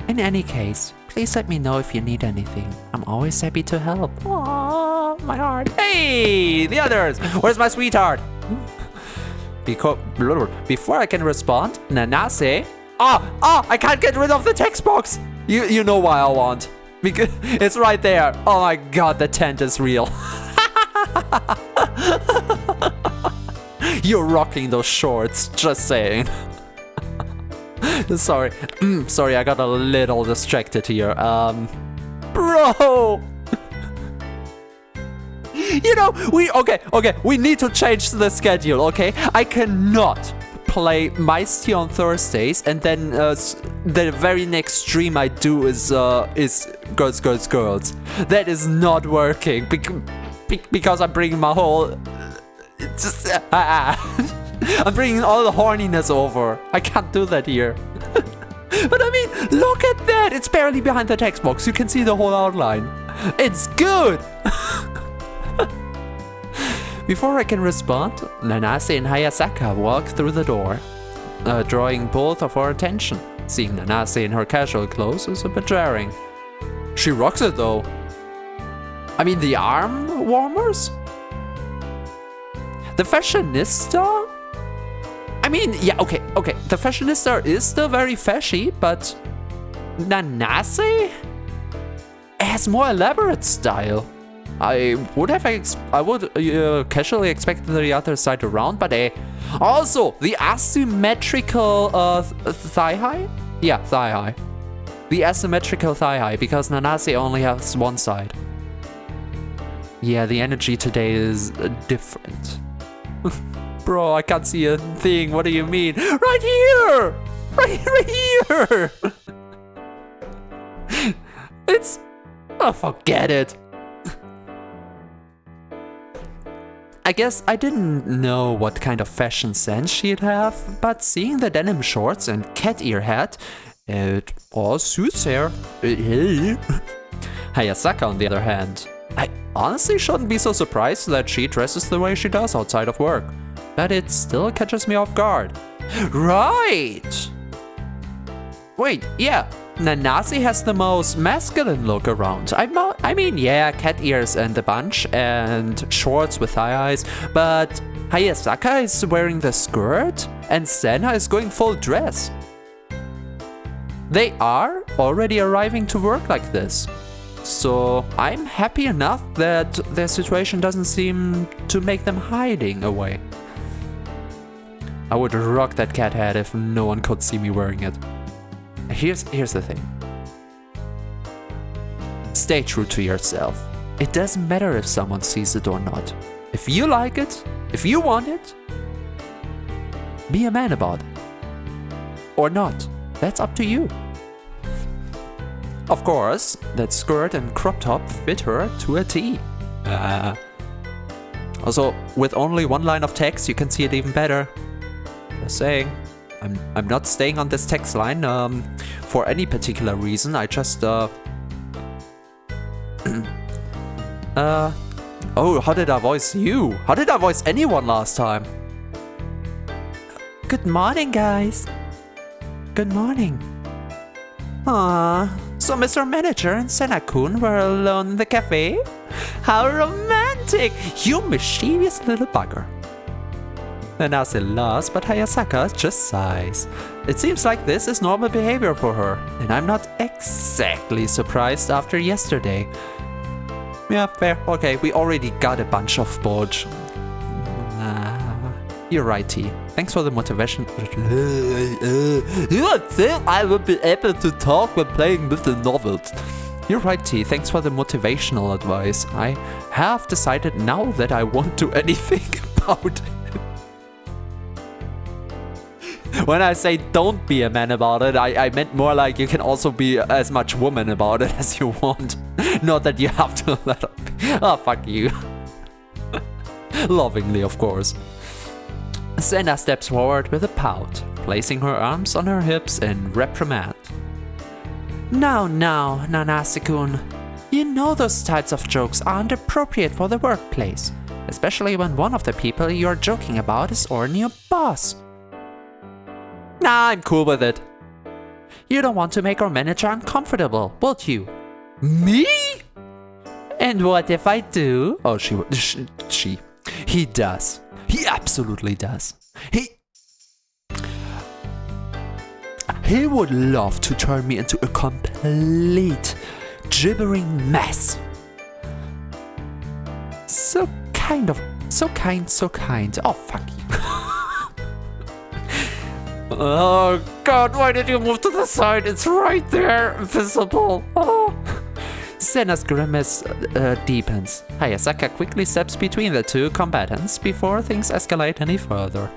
In any case, please let me know if you need anything. I'm always happy to help. Aww, my heart. Hey, the others. Where's my sweetheart? Before I can respond, Nanase. I can't get rid of the text box. You know why I want. Because it's right there. Oh my god, the tent is real. You're rocking those shorts, just saying. Sorry. Sorry, I got a little distracted here. Bro! You know, we need to change the schedule, okay? I cannot play Maisty on Thursdays and then the very next stream I do is Girls, Girls, Girls. That is not working because I'm bringing my whole... I'm bringing all the horniness over. I can't do that here. But I mean, look at that! It's barely behind the text box. You can see the whole outline. It's good! Before I can respond, Nanase and Hayasaka walk through the door, drawing both of our attention. Seeing Nanase in her casual clothes is a bit jarring. She rocks it though. I mean, the arm warmers? The fashionista? I mean, yeah, okay. The fashionista is still very fashy, but Nanase has more elaborate style. I would casually expect the other side around, but also the asymmetrical thigh high. Yeah, thigh high. The asymmetrical thigh high because Nanase only has one side. Yeah, the energy today is different. Bro, I can't see a thing. What do you mean? Right here! Right here! It's... Oh, forget it. I guess I didn't know what kind of fashion sense she'd have, but seeing the denim shorts and cat ear hat, it all suits her. Hayasaka, on the other hand, I honestly shouldn't be so surprised that she dresses the way she does outside of work, but it still catches me off guard. Right! Wait, yeah, Nanase has the most masculine look around. I mean, yeah, cat ears and a bunch, and shorts with high eyes, but Hayasaka is wearing the skirt, and Senna is going full dress. They are already arriving to work like this. So I'm happy enough that their situation doesn't seem to make them hiding away. I would rock that cat hat if no one could see me wearing it. Here's the thing. Stay true to yourself. It doesn't matter if someone sees it or not. If you like it, if you want it, be a man about it. Or not. That's up to you. Of course, that skirt and crop top fit her to a T. Also, with only one line of text, you can see it even better. Just saying. I'm not staying on this text line for any particular reason. I just oh, how did I voice you? How did I voice anyone last time? Good morning, guys. Good morning. So Mr. Manager and Senna-kun were alone in the cafe? How romantic! You mischievous little bugger. Nanase laughs, but Hayasaka just sighs. It seems like this is normal behavior for her, and I'm not exactly surprised after yesterday. Yeah, fair. Okay, we already got a bunch of bodge. You're right, T. Thanks for the motivation. You think I will be able to talk when playing with the novels? You're right, T. Thanks for the motivational advice. I have decided now that I won't do anything about it. When I say don't be a man about it, I meant more like you can also be as much woman about it as you want. Not that you have to let up. Oh, fuck you. Lovingly, of course. Senna steps forward with a pout, placing her arms on her hips in reprimand. Now, Nanase-kun. You know those types of jokes aren't appropriate for the workplace, especially when one of the people you're joking about is already your boss. Nah, I'm cool with it. You don't want to make our manager uncomfortable, would you? Me? And what if I do? Oh, he does. He absolutely does. He would love to turn me into a complete gibbering mess. So kind. Oh, fuck you. Oh god, why did you move to the side? It's right there, visible. Oh. Senna's grimace deepens. Hayasaka quickly steps between the two combatants before things escalate any further.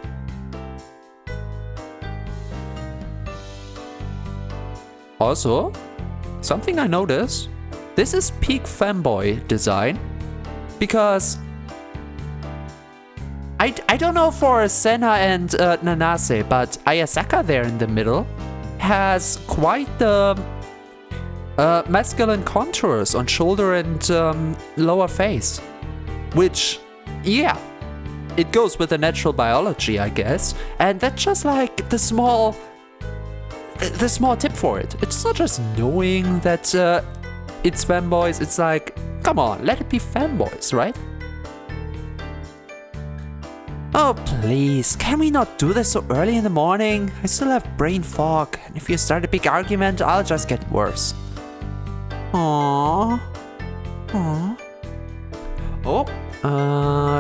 Also, something I noticed, this is peak fanboy design, because I don't know for Senna and Nanase, but Ayasaka there in the middle has quite the masculine contours on shoulder and lower face. Which, yeah, it goes with the natural biology, I guess. And that's just like the small tip for it. It's not just knowing that it's fanboys, it's like, come on, let it be fanboys, right? Oh, please, can we not do this so early in the morning? I still have brain fog, and if you start a big argument, I'll just get worse. Aww. Oh,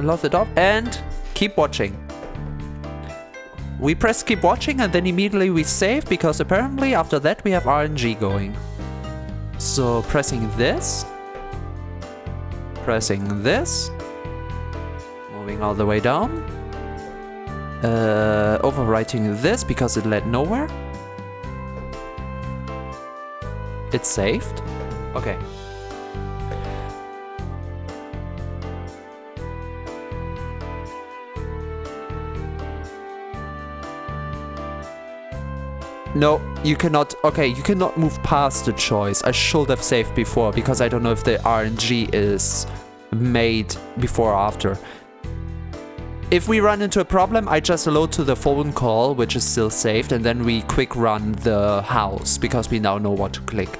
lock it up and keep watching. We press keep watching and then immediately we save, because apparently after that we have RNG going. So pressing this, moving all the way down. Overwriting this because it led nowhere. It's saved. Okay. No, you cannot. Okay, you cannot move past the choice. I should have saved before because I don't know if the RNG is made before or after. If we run into a problem, I just load to the phone call, which is still saved, and then we quick run the house, because we now know what to click.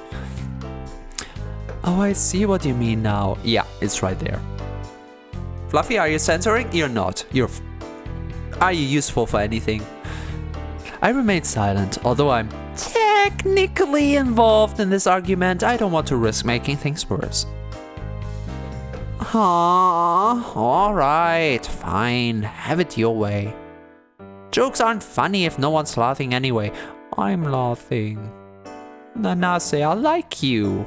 Oh, I see what you mean now. Yeah, it's right there. Fluffy, are you censoring? You're not. Are you useful for anything? I remain silent, although I'm technically involved in this argument. I don't want to risk making things worse. Alright, fine. Have it your way. Jokes aren't funny if no one's laughing anyway. I'm laughing. Nanase, I like you.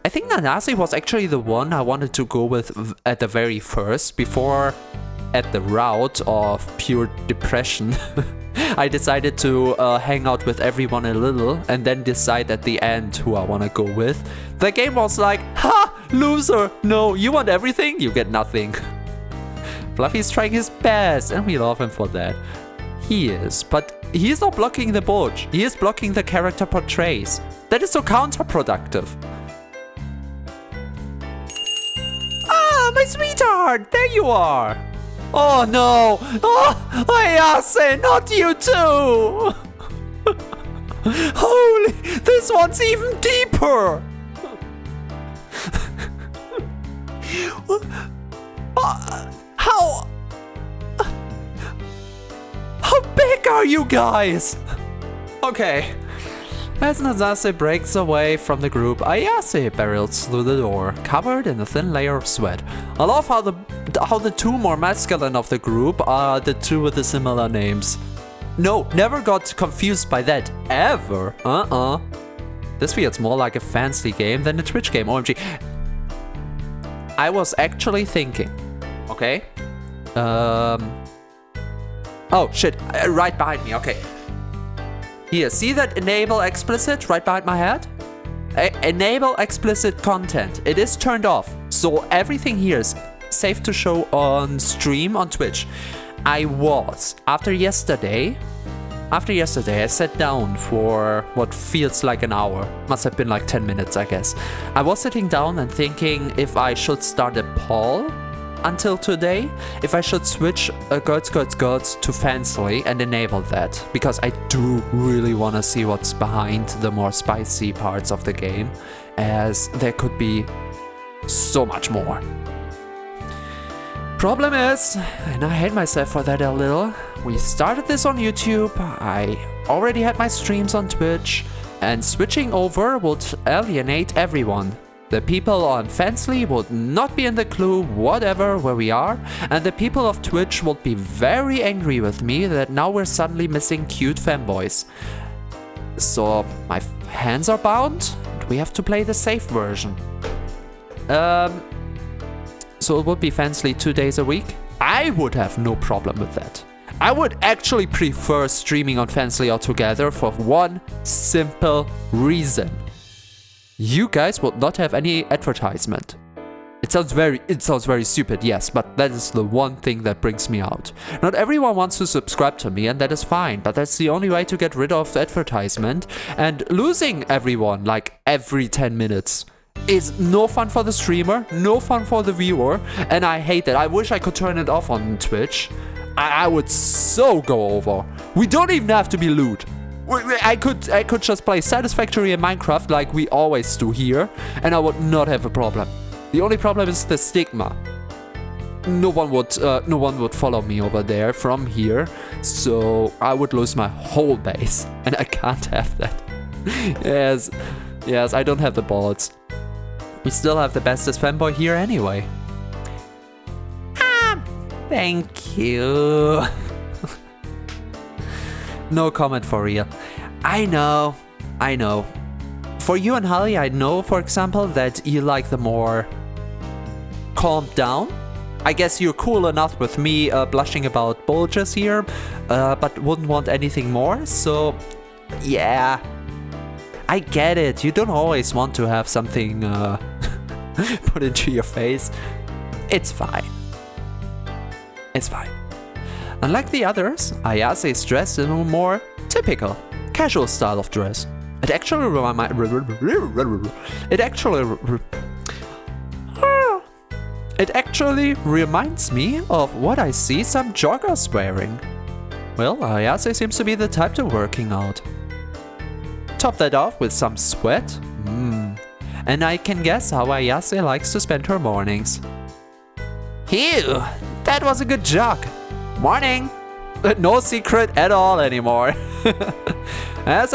I think Nanase was actually the one I wanted to go with at the very first, before at the route of pure depression. I decided to hang out with everyone a little and then decide at the end who I want to go with. The game was like, ha! Loser! No, you want everything? You get nothing. Fluffy's trying his best and we love him for that. He is, but he is not blocking the bulge. He is blocking the character portrays. That is so counterproductive. Ah, my sweetheart! There you are! Oh no! Oh, Ayase, not you too! Holy, this one's even deeper! How big are you guys? Okay. As Nanase breaks away from the group, Ayase barrels through the door, covered in a thin layer of sweat. I love how the two more masculine of the group are the two with the similar names. No, never got confused by that, ever. This feels more like a fancy game than a Twitch game, OMG. I was actually thinking, okay? Oh shit, right behind me, okay. Here, see that enable explicit right behind my head? Enable explicit content. It is turned off. So everything here is safe to show on stream on Twitch. After yesterday, I sat down for what feels like an hour. Must have been like 10 minutes, I guess. I was sitting down and thinking if I should start a poll until today, if I should switch Girls to Fancily and enable that, because I do really want to see what's behind the more spicy parts of the game, as there could be so much more. Problem is, and I hate myself for that a little, we started this on YouTube, I already had my streams on Twitch, and switching over would alienate everyone. The people on Fancily would not be in the clue whatever where we are, and the people of Twitch would be very angry with me that now we're suddenly missing cute fanboys. So my hands are bound, and we have to play the safe version. So it would be Fancily 2 days a week. I would have no problem with that. I would actually prefer streaming on Fancily altogether for one simple reason. You guys would not have any advertisement. It sounds very stupid, yes, but that is the one thing that brings me out. Not everyone wants to subscribe to me, and that is fine, but that's the only way to get rid of advertisement, and losing everyone like every 10 minutes is no fun for the streamer, no fun for the viewer, and I hate that. I wish I could turn it off on Twitch. I would so go over. We don't even have to be lewd. I could just play Satisfactory in Minecraft like we always do here, and I would not have a problem. The only problem is the stigma. No one would follow me over there from here, so I would lose my whole base, and I can't have that. Yes, I don't have the balls. We still have the bestest fanboy here anyway. Thank you. No comment for real. I know. For you and Holly, I know, for example, that you like the more calmed down. I guess you're cool enough with me blushing about bulges here, but wouldn't want anything more, so yeah. I get it, you don't always want to have something put into your face. It's fine. Unlike the others, Ayase is dressed in a more typical, casual style of dress. It actually It actually reminds me of what I see some joggers wearing. Well, Ayase seems to be the type to working out. Top that off with some sweat. And I can guess how Ayase likes to spend her mornings. Phew, that was a good jog. Morning! No secret at all anymore. As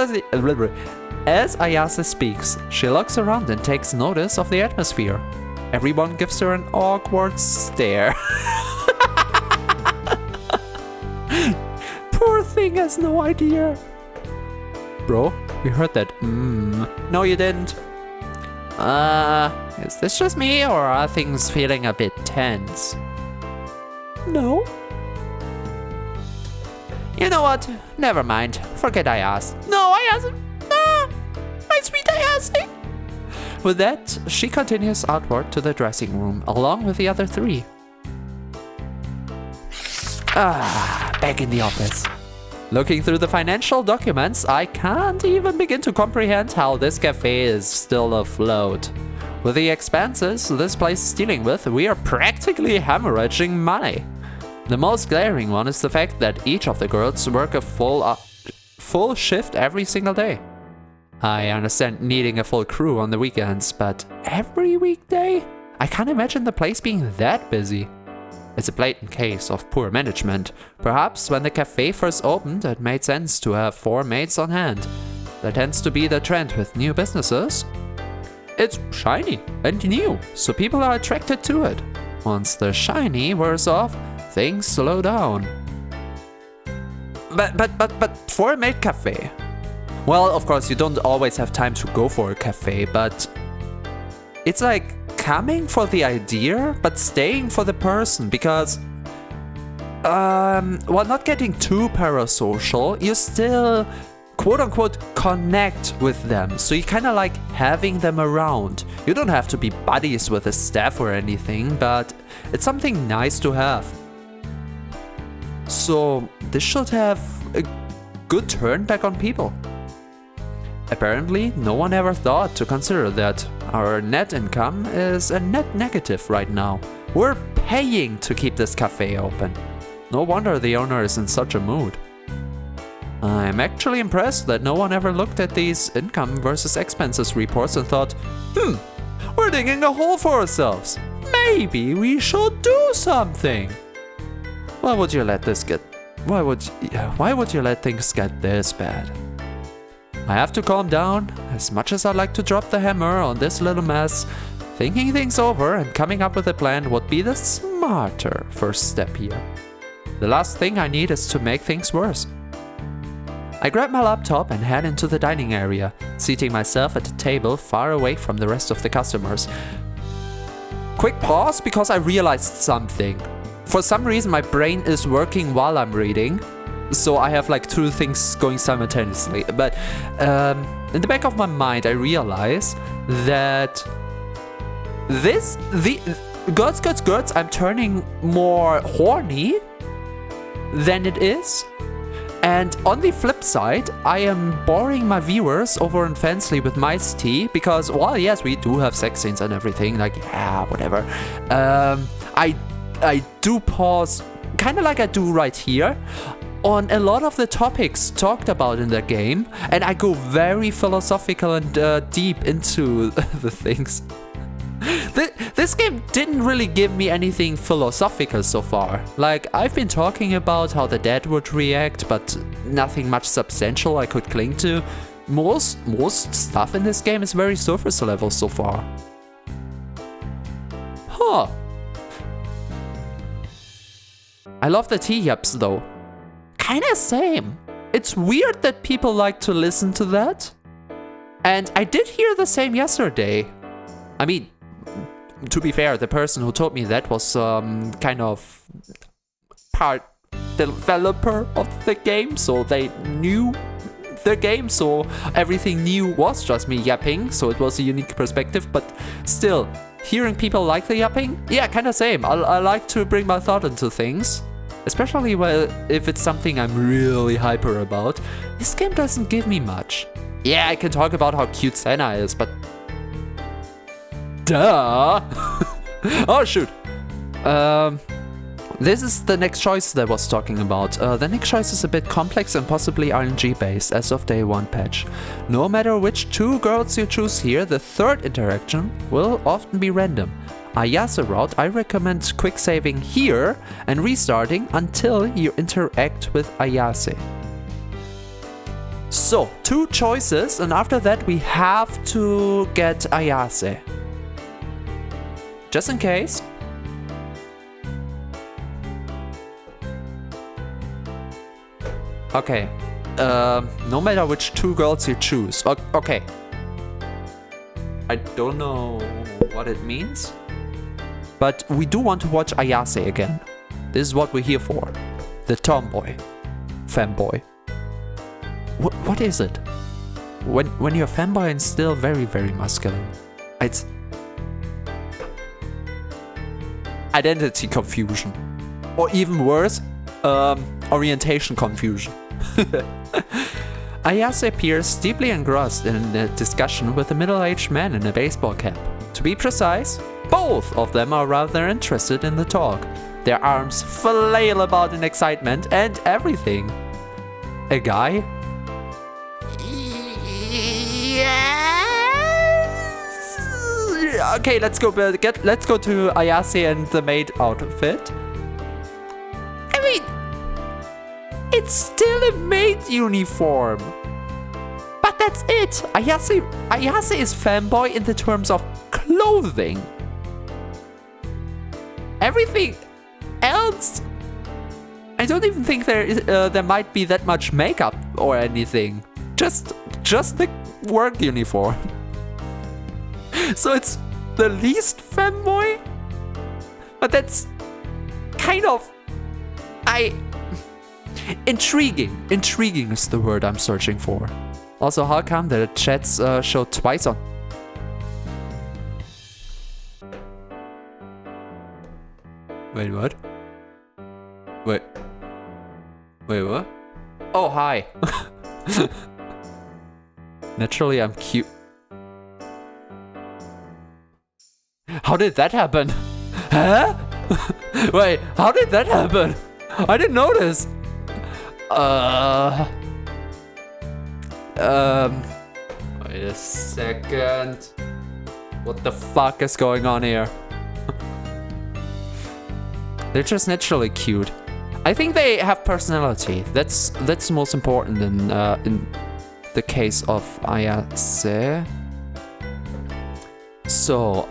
Ayase speaks, she looks around and takes notice of the atmosphere. Everyone gives her an awkward stare. Poor thing has no idea. Bro, you heard that? No, you didn't. Is this just me or are things feeling a bit tense? No. You know what? Never mind. Forget I asked. No, I asked. No! My sweet Ayase! With that, she continues outward to the dressing room, along with the other three. Back in the office. Looking through the financial documents, I can't even begin to comprehend how this cafe is still afloat. With the expenses this place is dealing with, we are practically hemorrhaging money. The most glaring one is the fact that each of the girls work a full shift every single day. I understand needing a full crew on the weekends, but every weekday? I can't imagine the place being that busy. It's a blatant case of poor management. Perhaps when the cafe first opened, it made sense to have 4 maids on hand. That tends to be the trend with new businesses. It's shiny and new, so people are attracted to it. Once the shiny wears off, things slow down. But for a maid cafe? Well, of course, you don't always have time to go for a cafe, but it's like coming for the idea, but staying for the person, because while not getting too parasocial, you still quote-unquote connect with them, so you kind of like having them around. You don't have to be buddies with the staff or anything, but it's something nice to have. So this should have a good turn back on people. Apparently, no one ever thought to consider that our net income is a net negative right now. We're paying to keep this cafe open. No wonder the owner is in such a mood. I'm actually impressed that no one ever looked at these income versus expenses reports and thought, we're digging a hole for ourselves. Maybe we should do something. Why would you let this get... Why would you let things get this bad? I have to calm down. As much as I'd like to drop the hammer on this little mess, thinking things over and coming up with a plan would be the smarter first step here. The last thing I need is to make things worse. I grab my laptop and head into the dining area, seating myself at a table far away from the rest of the customers. Quick pause because I realized something. For some reason my brain is working while I'm reading, so I have like 2 things going simultaneously. But in the back of my mind I realize that girls, I'm turning more horny than it is. And on the flip side, I am boring my viewers over on Fansly with Mice Tea because, while yes, we do have sex scenes and everything, like, yeah, whatever. I do pause, kind of like I do right here, on a lot of the topics talked about in the game, and I go very philosophical and deep into the things. This game didn't really give me anything philosophical so far. Like, I've been talking about how the dead would react, but nothing much substantial I could cling to. Most stuff in this game is very surface level so far. Huh. I love the T-Yaps though. Kinda same. It's weird that people like to listen to that. And I did hear the same yesterday. I mean, to be fair, the person who told me that was kind of part developer of the game, so they knew the game, so everything new was just me yapping, so it was a unique perspective, but still, hearing people like the yapping, yeah, kind of same. I like to bring my thought into things, especially if it's something I'm really hyper about. This game doesn't give me much. Yeah, I can talk about how cute Senna is, but duh! Oh shoot, This is the next choice that I was talking about. The next choice is a bit complex and possibly RNG based as of day 1 patch. No matter which 2 girls you choose here, the third interaction will often be random. Ayase route, I recommend quick saving here and restarting until you interact with Ayase. So, 2 choices, and after that we have to get Ayase. Just in case. Okay. No matter which 2 girls you choose. Okay. I don't know what it means. But we do want to watch Ayase again. This is what we're here for. The tomboy. Femboy. What is it? When you're a femboy and still very, very masculine. It's... identity confusion. Or even worse, orientation confusion. Ayase appears deeply engrossed in a discussion with a middle-aged man in a baseball cap. To be precise, both of them are rather interested in the talk. Their arms flail about in excitement and everything. A guy? Yes. Okay, let's go to Ayase and the maid outfit. I mean, it's still a maid uniform. But that's it. Ayase is fanboy in the terms of clothing. Everything else, I don't even think there might be that much makeup or anything. Just the work uniform. So it's the least fanboy, but that's kind of intriguing. Intriguing is the word I'm searching for. Also, how come the chats show twice on? Wait, what? Wait, what? Oh, hi. Naturally, I'm cute. How did that happen? Huh? Wait, how did that happen? I didn't notice. Wait a second. What the fuck is going on here? They're just naturally cute. I think they have personality. That's most important in the case of Ayase. So,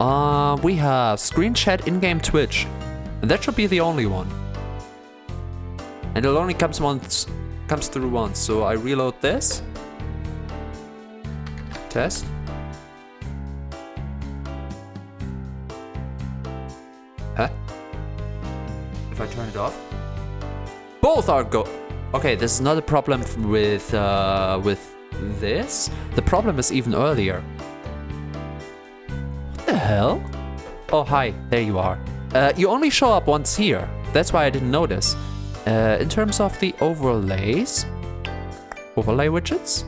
we have screen chat in-game Twitch. And that should be the only one. And it only comes through once. So I reload this. Test. Huh? If I turn it off? Both are go. Okay, this is not a problem with this. The problem is even earlier. What the hell? Oh, hi. There you are. You only show up once here. That's why I didn't notice. In terms of the overlays, overlay widgets.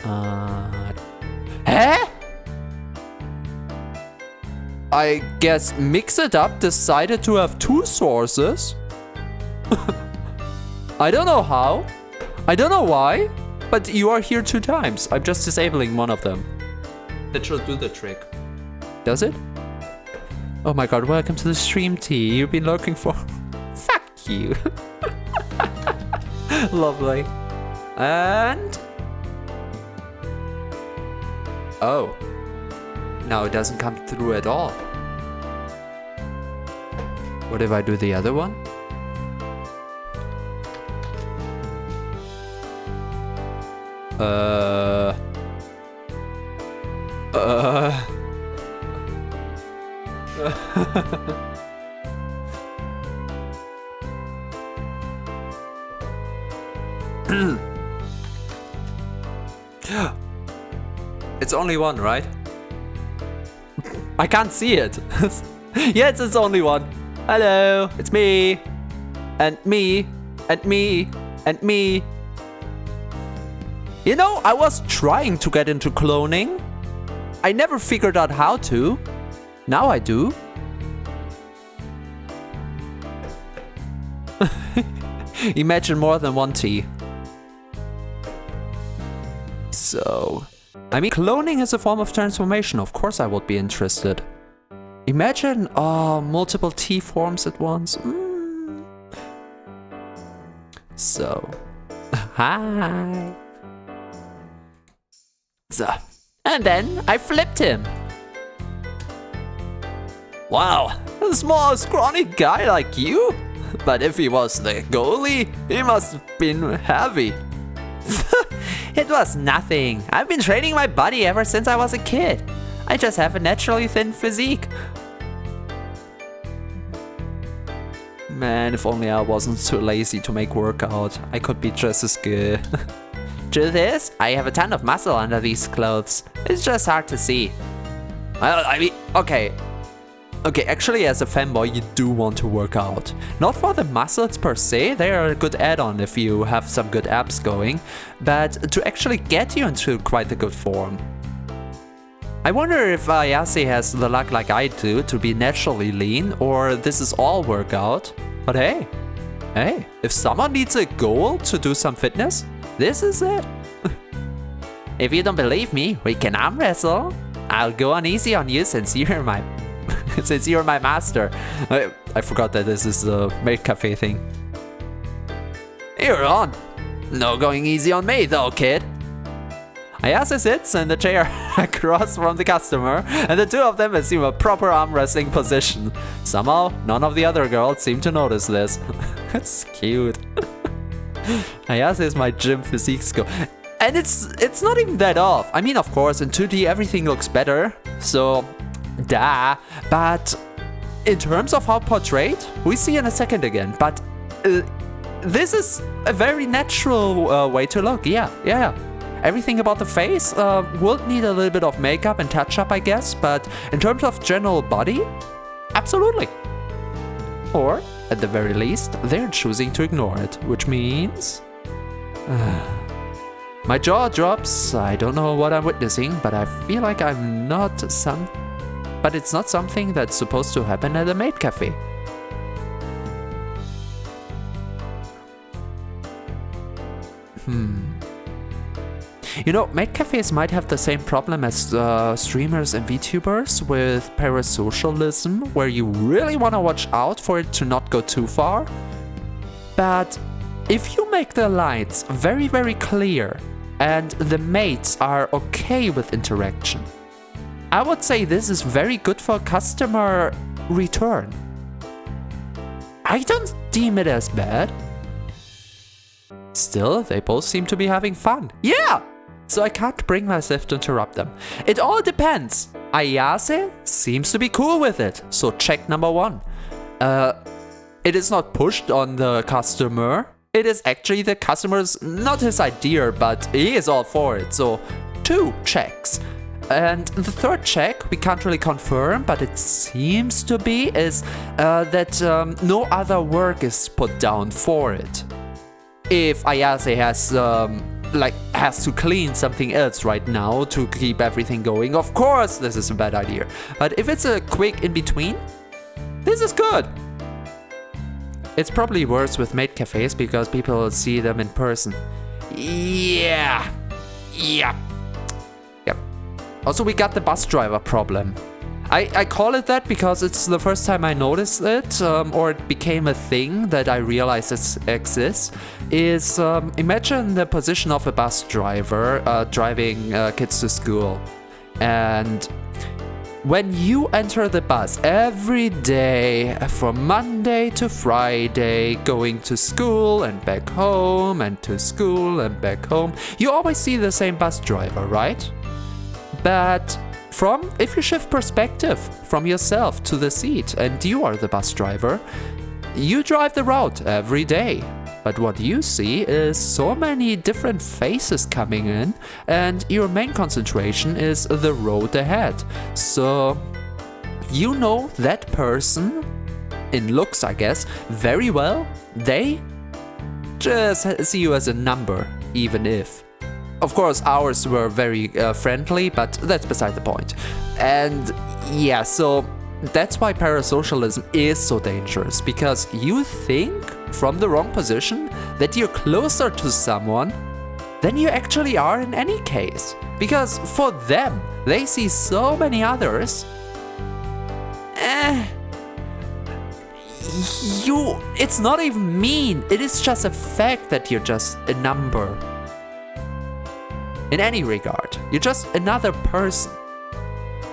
Huh? I guess Mix It Up decided to have 2 sources. I don't know how. I don't know why. But you are here 2 times. I'm just disabling one of them. That should do the trick. Does it? Oh my god, welcome to the stream, T. You've been looking for... Fuck you. Lovely. And... oh. Now it doesn't come through at all. What if I do the other one? It's only one, right? I can't see it. Yes, it's only one. Hello, it's me. And me. And me. And me. You know, I was trying to get into cloning. I never figured out how to. Now I do. Imagine more than one T. So, I mean, cloning is a form of transformation. Of course I would be interested. Imagine multiple T forms at once. So, hi. So, and then I flipped him. Wow, a small, scrawny guy like you? But if he was the goalie, he must have been heavy. It was nothing. I've been training my body ever since I was a kid. I just have a naturally thin physique. Man, if only I wasn't too lazy to make workout, I could be just as good. Truth is, I have a ton of muscle under these clothes. It's just hard to see. Well, I mean, okay, actually as a fanboy you do want to work out. Not for the muscles per se, they are a good add-on if you have some good abs going, but to actually get you into quite a good form. I wonder if Ayase has the luck like I do to be naturally lean, or this is all workout. But hey, if someone needs a goal to do some fitness, this is it. If you don't believe me, we can arm wrestle. I'll go on easy on you since you're my master. I forgot that this is a maid cafe thing. You're on. No going easy on me though, kid. Ayase sits in the chair across from the customer, and the two of them assume a proper arm wrestling position. Somehow, none of the other girls seem to notice this. It's cute. Ayase is my gym physique skill. And it's not even that off. I mean, of course, in 2D everything looks better, so duh. But in terms of how portrayed, we see in a second again. But this is a very natural way to look. Yeah. Everything about the face will need a little bit of makeup and touch-up, I guess. But in terms of general body, absolutely. Or, at the very least, they're choosing to ignore it, which means... my jaw drops. I don't know what I'm witnessing, but I feel like I'm not But it's not something that's supposed to happen at a maid cafe. You know, maid cafes might have the same problem as streamers and VTubers with parasocialism, where you really want to watch out for it to not go too far. But if you make the lines very, very clear and the mates are okay with interaction, I would say this is very good for customer return. I don't deem it as bad. Still, they both seem to be having fun. Yeah! So I can't bring myself to interrupt them. It all depends. Ayase seems to be cool with it, so check number 1. It is not pushed on the customer. It is actually the customer's, not his idea, but he is all for it, so 2 checks. And the 3rd check, we can't really confirm, but it seems to be, is that no other work is put down for it. If Ayase has to clean something else right now to keep everything going, of course this is a bad idea. But if it's a quick in-between, this is good. It's probably worse with maid cafes because people see them in person. Yeah. Also, we got the bus driver problem. I call it that because it's the first time I noticed it, or it became a thing that I realized it exists, is imagine the position of a bus driver driving kids to school. And when you enter the bus every day, from Monday to Friday, going to school and back home, and to school and back home, you always see the same bus driver, right? But if you shift perspective from yourself to the seat and you are the bus driver, you drive the route every day. But what you see is so many different faces coming in, and your main concentration is the road ahead. So you know that person, in looks I guess, very well. They just see you as a number, even if. Of course, ours were very friendly, but that's beside the point. And yeah, so that's why parasocialism is so dangerous, because you think from the wrong position that you're closer to someone than you actually are in any case. Because for them, they see so many others. It's not even mean. It is just a fact that you're just a number. In any regard, you're just another person.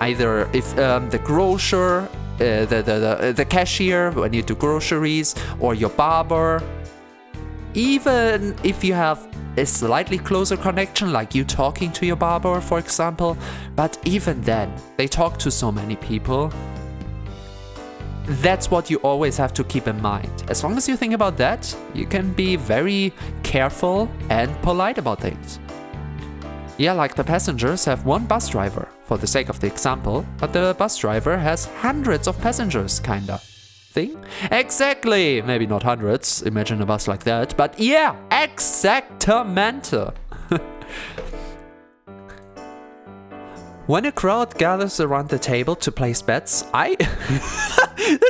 Either if the grocer, the cashier when you do groceries, or your barber. Even if you have a slightly closer connection, like you talking to your barber, for example, but even then, they talk to so many people. That's what you always have to keep in mind. As long as you think about that, you can be very careful and polite about things. Yeah, like the passengers have one bus driver, for the sake of the example, but the bus driver has hundreds of passengers, kinda. Thing? Exactly! Maybe not hundreds, imagine a bus like that, but yeah, exactamente! When a crowd gathers around the table to place bets, That's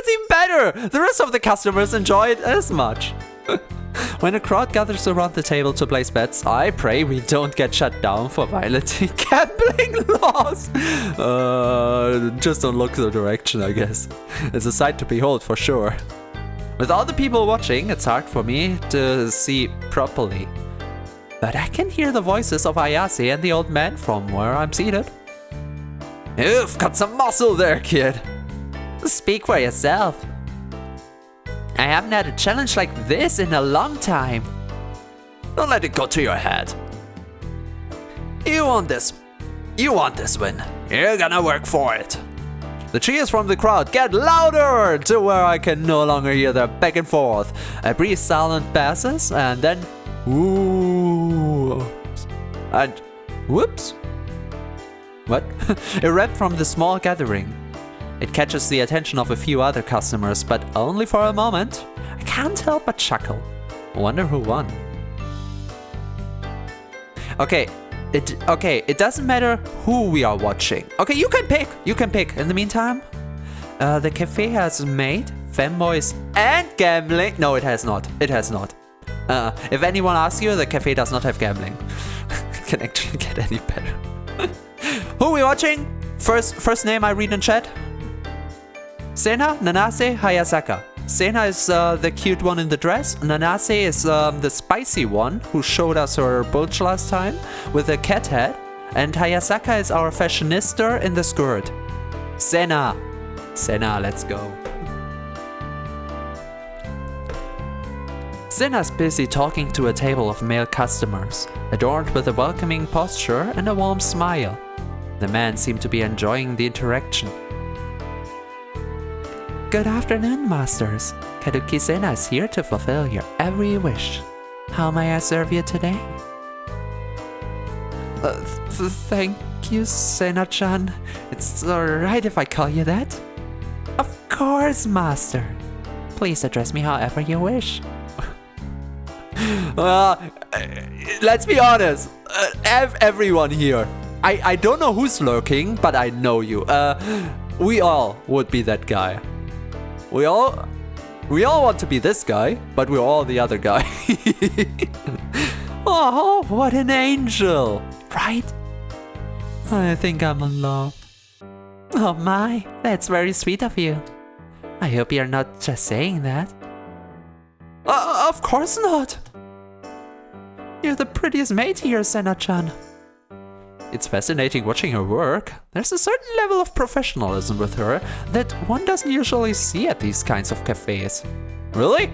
even better! The rest of the customers enjoy it as much. When a crowd gathers around the table to place bets, I pray we don't get shut down for violating gambling laws. Just don't look the direction, I guess. It's a sight to behold for sure. With all the people watching, it's hard for me to see properly. But I can hear the voices of Ayase and the old man from where I'm seated. You've got some muscle there, kid. Speak for yourself. I haven't had a challenge like this in a long time. Don't let it go to your head. You want this. You want this win. You're gonna work for it. The cheers from the crowd get louder to where I can no longer hear them back and forth. A brief silence passes and then ooh and whoops. What? A rap from the small gathering. It catches the attention of a few other customers, but only for a moment. I can't help but chuckle. Wonder who won. Okay, it doesn't matter who we are watching. Okay, you can pick. In the meantime, the cafe has made femboys and gambling. No, it has not. If anyone asks you, the cafe does not have gambling. It can actually get any better. Who are we watching? First name I read in chat. Sena, Nanase, Hayasaka. Sena is the cute one in the dress. Nanase is the spicy one who showed us her bulge last time with a cat head. And Hayasaka is our fashionista in the skirt. Sena, let's go. Sena's busy talking to a table of male customers, adorned with a welcoming posture and a warm smile. The men seem to be enjoying the interaction. Good afternoon, masters. Kaduki Sena is here to fulfill your every wish. How may I serve you today? Thank you, Sena-chan. It's alright if I call you that? Of course, master. Please address me however you wish. Let's be honest. Everyone here. I don't know who's lurking, but I know you. We all would be that guy. We all want to be this guy, but we're all the other guy. Oh, what an angel, right? I think I'm in love. Oh my, that's very sweet of you. I hope you're not just saying that. Of course not. You're the prettiest maid here, Sena-chan. It's fascinating watching her work. There's a certain level of professionalism with her that one doesn't usually see at these kinds of cafes. Really?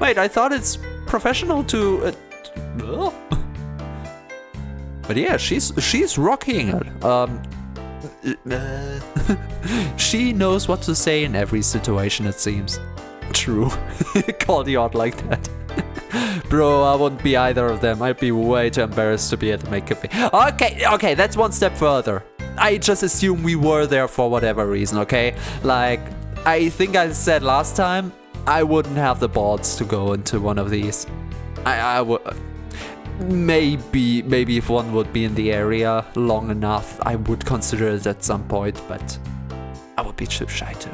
Wait, I thought it's professional to... But yeah, she's rocking it. She knows what to say in every situation, it seems. True. Called you out like that. Bro, I wouldn't be either of them. I'd be way too embarrassed to be at the maid cafe. Okay, that's one step further. I just assume we were there for whatever reason, okay? Like, I think I said last time, I wouldn't have the balls to go into one of these. I would... Maybe if one would be in the area long enough, I would consider it at some point, but I would be too shy to.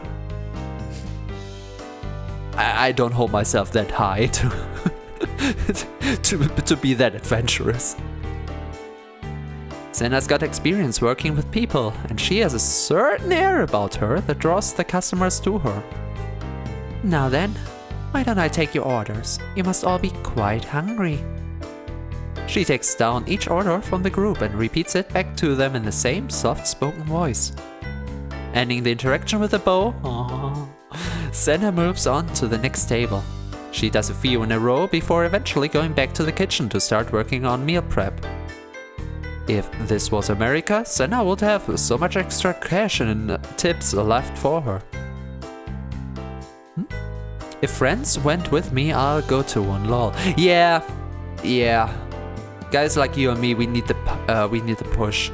I don't hold myself that high to to be that adventurous. Senna's got experience working with people, and she has a certain air about her that draws the customers to her. Now then, why don't I take your orders? You must all be quite hungry. She takes down each order from the group and repeats it back to them in the same soft-spoken voice. Ending the interaction with a bow, Senna moves on to the next table. She does a few in a row before eventually going back to the kitchen to start working on meal prep. If this was America, Senna would have so much extra cash and tips left for her. If friends went with me, I'll go to one, lol. Yeah. Guys like you and me, we need the push.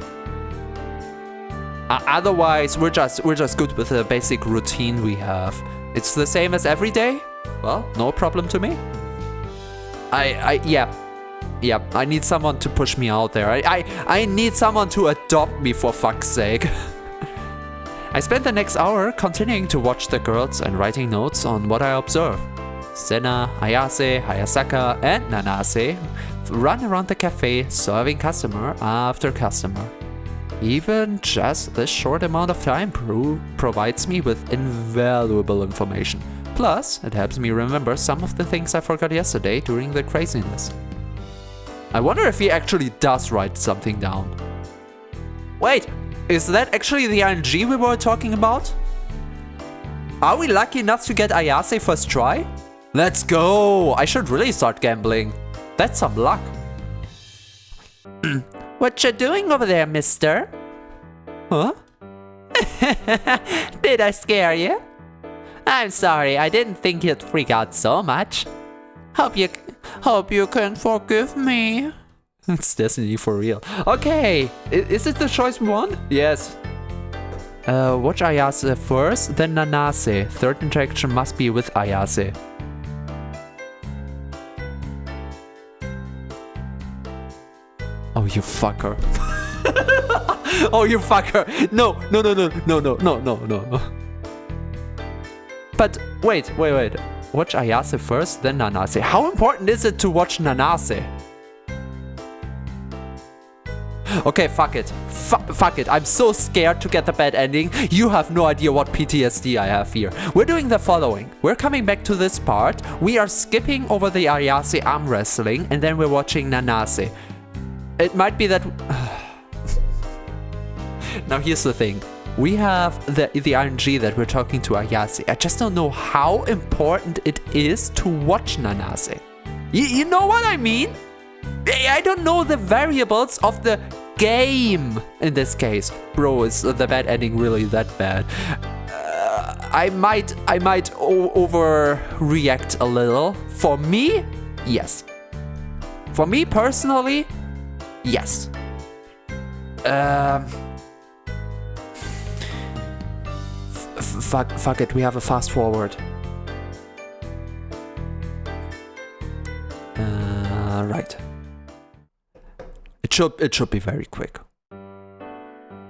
Otherwise, we're just good with the basic routine we have. It's the same as every day. Well, no problem to me. Yeah, I need someone to push me out there. I need someone to adopt me, for fuck's sake. I spent the next hour continuing to watch the girls and writing notes on what I observe. Senna, Ayase, Hayasaka, and Nanase run around the cafe serving customer after customer. Even just this short amount of time provides me with invaluable information. Plus, it helps me remember some of the things I forgot yesterday during the craziness. I wonder if he actually does write something down. Wait, is that actually the RNG we were talking about? Are we lucky enough to get Ayase first try? Let's go! I should really start gambling. That's some luck. What you doing over there, mister? Huh? Did I scare you? I'm sorry, I didn't think you'd freak out so much. Hope you can forgive me. It's Destiny for real. Okay, is it the choice we want? Yes. Watch Ayase first, then Nanase. Third interaction must be with Ayase. Oh, you fucker. Oh, you fucker. No. But wait. Watch Ayase first, then Nanase. How important is it to watch Nanase? Okay, fuck it. Fuck it. I'm so scared to get the bad ending. You have no idea what PTSD I have here. We're doing the following. We're coming back to this part. We are skipping over the Ayase arm wrestling, and then we're watching Nanase. It might be that... Now here's the thing. We have the RNG that we're talking to Ayase. I just don't know how important it is to watch Nanase. You know what I mean? I don't know the variables of the game in this case. Bro, is the bad ending really that bad? I might overreact a little. For me, yes. For me personally, yes. Fuck it, we have a fast forward. Right. It should be very quick.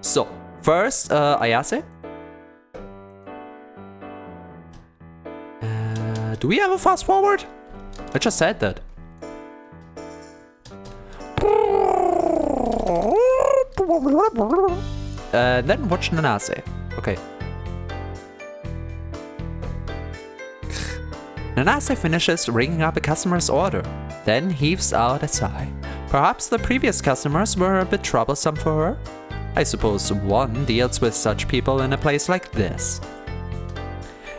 So, first, Ayase. Do we have a fast forward? I just said that. Then watch Nanase. Okay. Nanase finishes ringing up a customer's order, then heaves out a sigh. Perhaps the previous customers were a bit troublesome for her? I suppose one deals with such people in a place like this.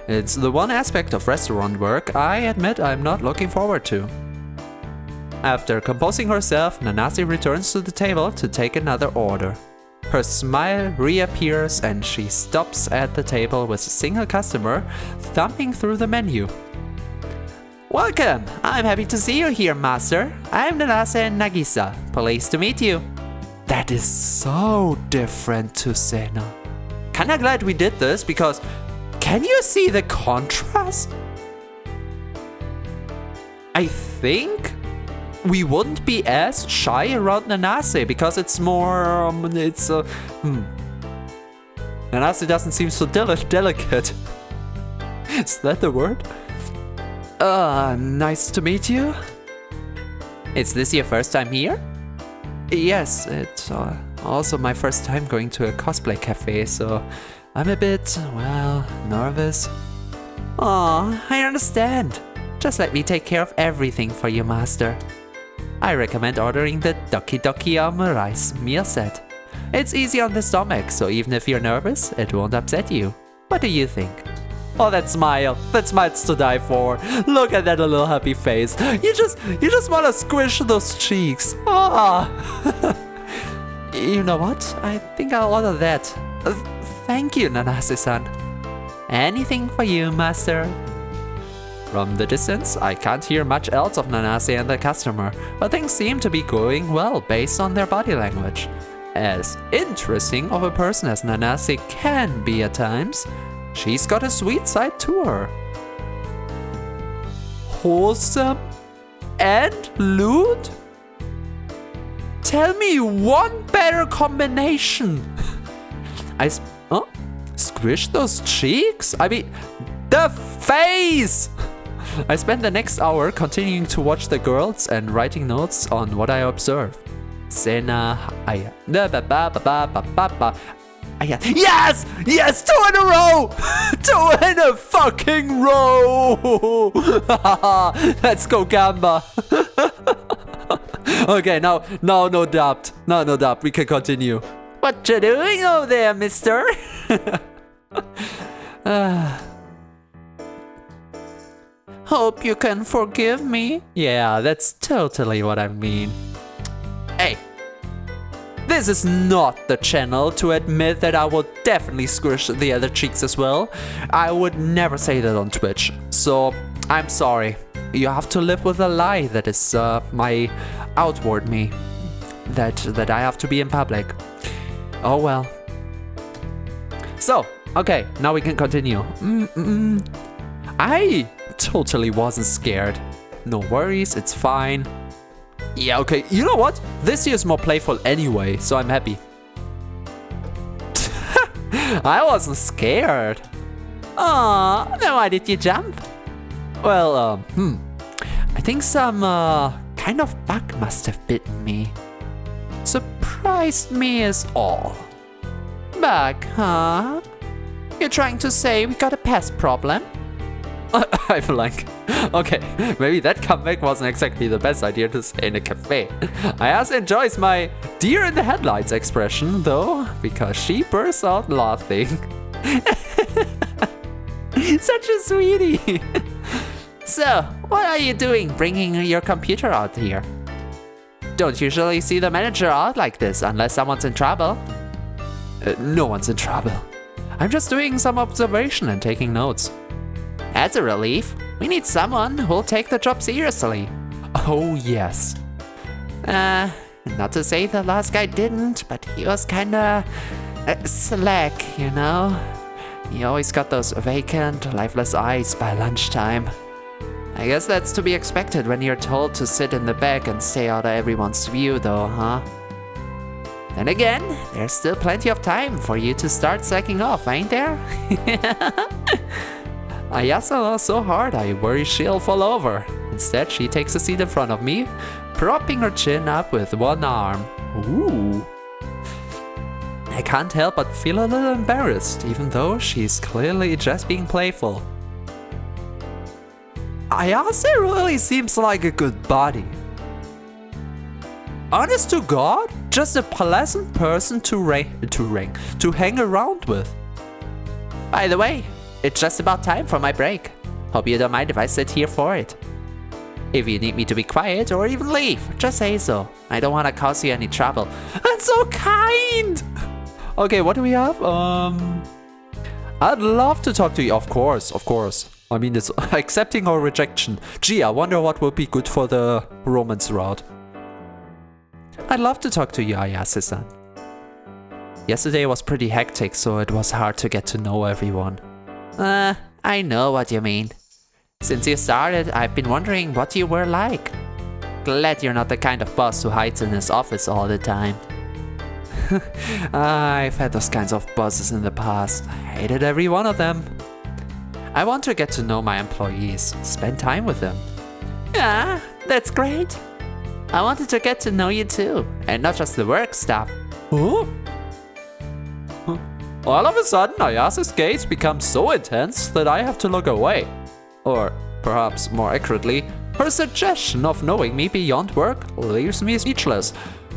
It's the one aspect of restaurant work I admit I'm not looking forward to. After composing herself, Nanase returns to the table to take another order. Her smile reappears and she stops at the table with a single customer, thumbing through the menu. Welcome! I'm happy to see you here, master. I'm Nanase and Nagisa. Pleased to meet you. That is so different to Senna. Kinda glad we did this because can you see the contrast? I think we wouldn't be as shy around Nanase because it's more, Nanase doesn't seem so delicate. Is that the word? Nice to meet you. Is this your first time here? Yes, it's also my first time going to a cosplay cafe, so I'm a bit, well, nervous. Aw, I understand. Just let me take care of everything for you, Master. I recommend ordering the Doki Doki Omurice meal set. It's easy on the stomach, so even if you're nervous, it won't upset you. What do you think? Oh, that smile's to die for. Look at that little happy face. You just want to squish those cheeks. Ah. You know what? I think I'll order that. Thank you, Nanase-san. Anything for you, Master. From the distance, I can't hear much else of Nanase and the customer, but things seem to be going well based on their body language. As interesting of a person as Nanase can be at times, she's got a sweet side to her. Wholesome and lewd? Tell me one better combination. Squish those cheeks? I mean, the face! I spent the next hour continuing to watch the girls and writing notes on what I observed. Sena, yes! Yes! 2 in a row! 2 in a fucking row! Let's go, Gamba. Okay, now no doubt. No doubt. We can continue. What you doing over there, mister? Hope you can forgive me. Yeah, that's totally what I mean. Hey, this is not the channel to admit that I will definitely squish the other cheeks as well. I would never say that on Twitch, so I'm sorry. You have to live with a lie that is my outward me, that I have to be in public. Oh well. So, okay, now we can continue. I totally wasn't scared. No worries, it's fine. Yeah, okay, you know what? This year's more playful anyway, so I'm happy. I wasn't scared. Aw, then why did you jump? Well, I think some kind of bug must have bitten me. Surprised me is all. Bug, huh? You're trying to say we got a pest problem? I blank. Okay, maybe that comeback wasn't exactly the best idea to say in a cafe. Ayase enjoys my deer in the headlights expression, though, because she bursts out laughing. Such a sweetie. So, what are you doing bringing your computer out here? Don't usually see the manager out like this unless someone's in trouble. No one's in trouble. I'm just doing some observation and taking notes. That's a relief. We need someone who'll take the job seriously. Oh, yes. Not to say the last guy didn't, but he was kinda slack, you know? He always got those vacant, lifeless eyes by lunchtime. I guess that's to be expected when you're told to sit in the back and stay out of everyone's view, though, huh? Then again, there's still plenty of time for you to start slacking off, ain't there? Ayase laughs so hard I worry she'll fall over. Instead, she takes a seat in front of me, propping her chin up with one arm. Ooh. I can't help but feel a little embarrassed, even though she's clearly just being playful. Ayase really seems like a good buddy. Honest to God, just a pleasant person to hang around with. By the way, it's just about time for my break. Hope you don't mind if I sit here for it. If you need me to be quiet or even leave, just say so. I don't want to cause you any trouble. That's so kind! Okay, what do we have? I'd love to talk to you, of course. I mean, it's accepting or rejection. Gee, I wonder what would be good for the romance route. I'd love to talk to you, Ayase-san. Yesterday was pretty hectic, so it was hard to get to know everyone. I know what you mean. Since you started, I've been wondering what you were like. Glad you're not the kind of boss who hides in his office all the time. I've had those kinds of bosses in the past. I hated every one of them. I want to get to know my employees, spend time with them. Yeah, that's great. I wanted to get to know you too, and not just the work stuff. Huh? All of a sudden, Ayase's gaze becomes so intense that I have to look away. Or, perhaps more accurately, her suggestion of knowing me beyond work leaves me speechless.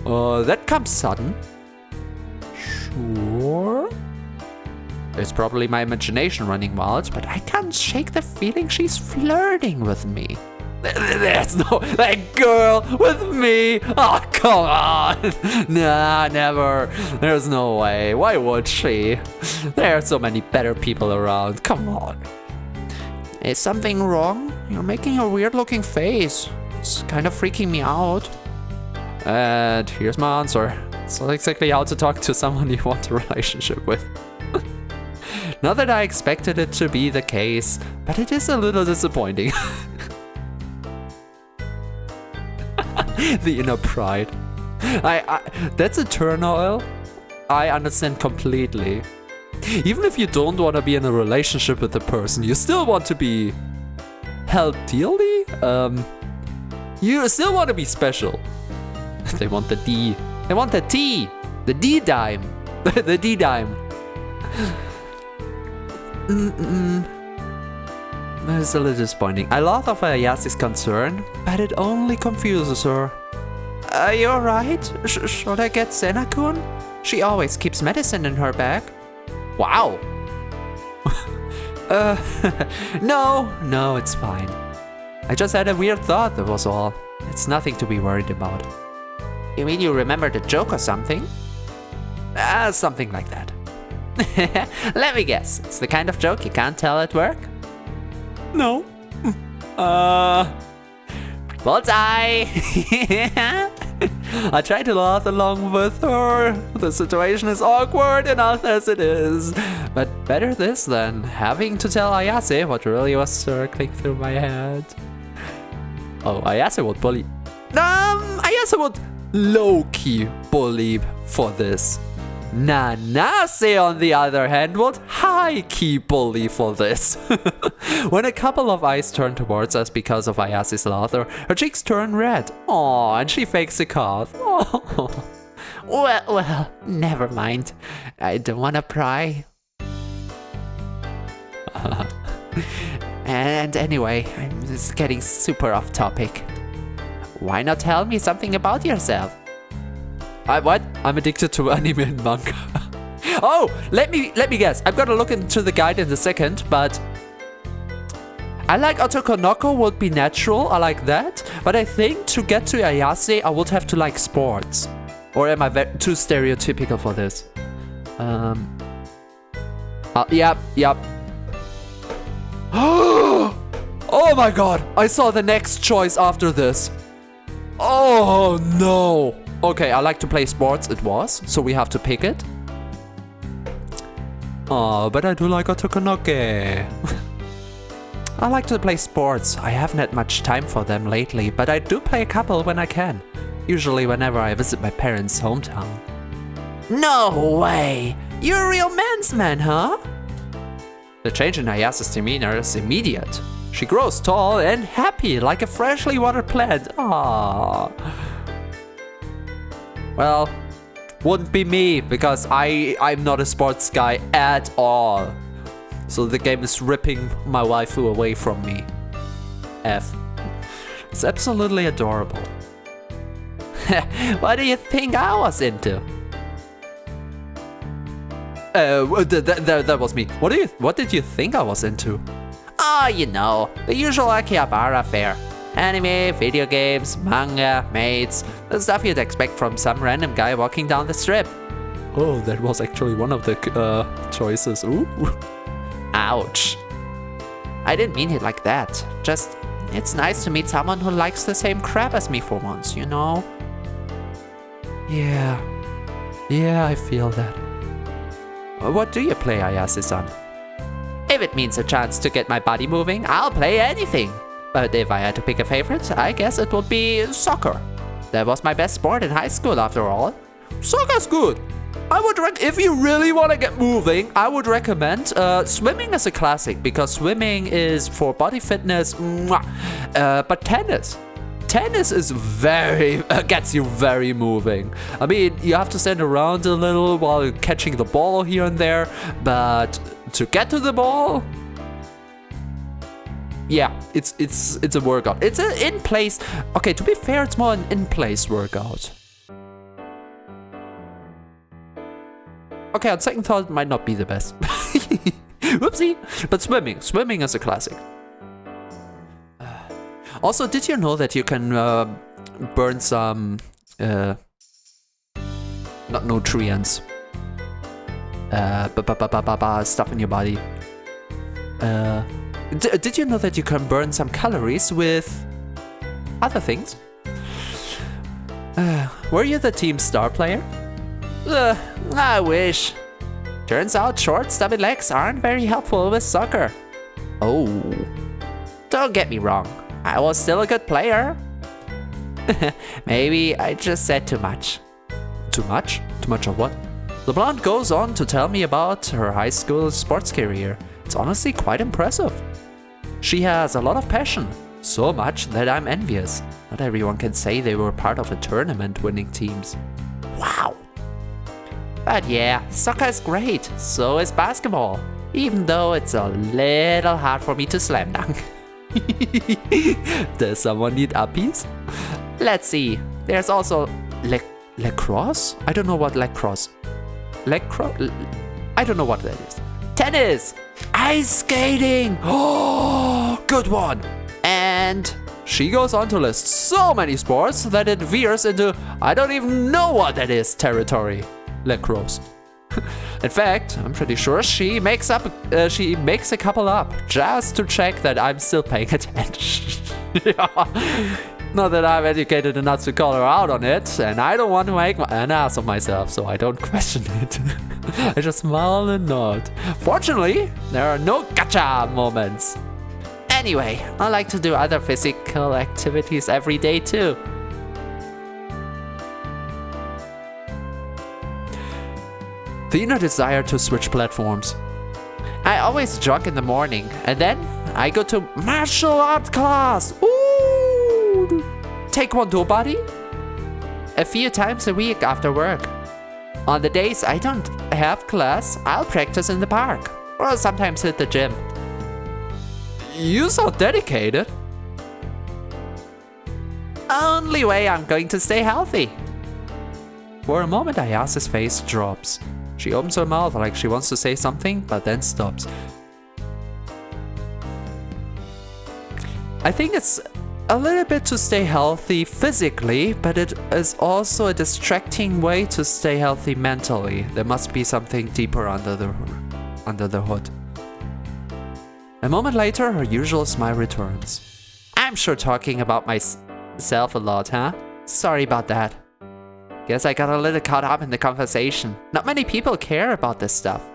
That comes sudden. Sure? It's probably my imagination running wild, but I can't shake the feeling she's flirting with me. There's no, that girl with me. Oh, come on. Nah, never. There's no way. Why would she? There are so many better people around. Come on. Is something wrong? You're making a weird looking face. It's kind of freaking me out. And here's my answer. It's not exactly how to talk to someone you want a relationship with. Not that I expected it to be the case, but it is a little disappointing. The inner pride. That's a turn oil. I understand completely. Even if you don't want to be in a relationship with the person, you still want to be held dearly. You still want to be special. They want the D. They want the T. The D dime. The D dime. That is a little disappointing. I laugh off Ayase's concern, but it only confuses her. Are you alright? Should I get Senna-kun? She always keeps medicine in her bag. Wow. No, it's fine. I just had a weird thought, that was all. It's nothing to be worried about. You mean you remembered a joke or something? Something like that. Let me guess, it's the kind of joke you can't tell at work? No. Bullseye! I try to laugh along with her. The situation is awkward enough as it is. But better this than having to tell Ayase what really was circling through my head. Oh, Ayase would bully. Ayase would low-key bully for this. Nanase, on the other hand, would high-key bully for this. When a couple of eyes turn towards us because of Ayase's laughter, her cheeks turn red. Aww, and she fakes a cough. Aww. Well, never mind. I don't wanna pry. And anyway, I'm just getting super off topic. Why not tell me something about yourself? What? I'm addicted to anime and manga. Oh, let me guess. I'm gonna look into the guide in a second, but I like Otokonoko would be natural. I like that, but I think to get to Ayase, I would have to like sports. Or am I too stereotypical for this? Yep. Oh my god! I saw the next choice after this. Oh no! Okay, I like to play sports, it was, so we have to pick it. Oh, but I do like Otokonoke. I like to play sports. I haven't had much time for them lately, but I do play a couple when I can. Usually whenever I visit my parents' hometown. No way! You're a real man's man, huh? The change in Ayase's demeanor is immediate. She grows tall and happy like a freshly watered plant. Aww. Well, wouldn't be me, because I'm not a sports guy at all. So the game is ripping my waifu away from me. F. It's absolutely adorable. What do you think I was into? That was me. What did you think I was into? Oh, you know, the usual Akihabara fare. Anime, video games, manga, mates, the stuff you'd expect from some random guy walking down the strip. Oh, that was actually one of the choices. Ooh. Ouch. I didn't mean it like that. Just, it's nice to meet someone who likes the same crap as me for once, you know? Yeah, I feel that. What do you play, Ayase-san? If it means a chance to get my body moving, I'll play anything. But if I had to pick a favorite, I guess it would be soccer. That was my best sport in high school after all. Soccer's good. I would if you really want to get moving, I would recommend swimming as a classic, because swimming is for body fitness. But tennis tennis is very gets you very moving. I mean, you have to stand around a little while catching the ball here and there, but to get to the ball, yeah, it's a workout. It's an in-place. Okay, to be fair, it's more an in-place workout. Okay, on second thought, it might not be the best. Whoopsie. But swimming is a classic. Also, did you know that you can burn some not nutrients, stuff in your body? Did you know that you can burn some calories with other things? Were you the team star player? I wish. Turns out short, stubby legs aren't very helpful with soccer. Oh. Don't get me wrong. I was still a good player. Maybe I just said too much. Too much? Too much of what? The blonde goes on to tell me about her high school sports career. It's honestly quite impressive. She has a lot of passion. So much that I'm envious. Not everyone can say they were part of a tournament winning teams. Wow. But yeah, soccer is great. So is basketball. Even though it's a little hard for me to slam dunk. Does someone need uppies? Let's see. There's also lacrosse? I don't know what lacrosse. I don't know what that is. Tennis! Ice skating! Oh, good one! And she goes on to list so many sports that it veers into I don't even know what that is territory. Lacrosse. In fact, I'm pretty sure she makes a couple up just to check that I'm still paying attention. Not that I'm educated enough to call her out on it, and I don't want to make an ass of myself, so I don't question it. I just smile and nod. Fortunately, there are no gotcha moments. Anyway, I like to do other physical activities every day too. The inner desire to switch platforms. I always jog in the morning, and then I go to martial art class. Ooh! Taekwondo buddy? A few times a week after work. On the days I don't have class, I'll practice in the park, or sometimes hit the gym. You sound dedicated. Only way I'm going to stay healthy. For a moment, Ayase's face drops. She opens her mouth like she wants to say something, but then stops. I think it's a little bit to stay healthy physically, but it is also a distracting way to stay healthy mentally. There must be something deeper under the hood. A moment later, her usual smile returns. I'm sure talking about myself a lot, huh? Sorry about that. Guess I got a little caught up in the conversation. Not many people care about this stuff.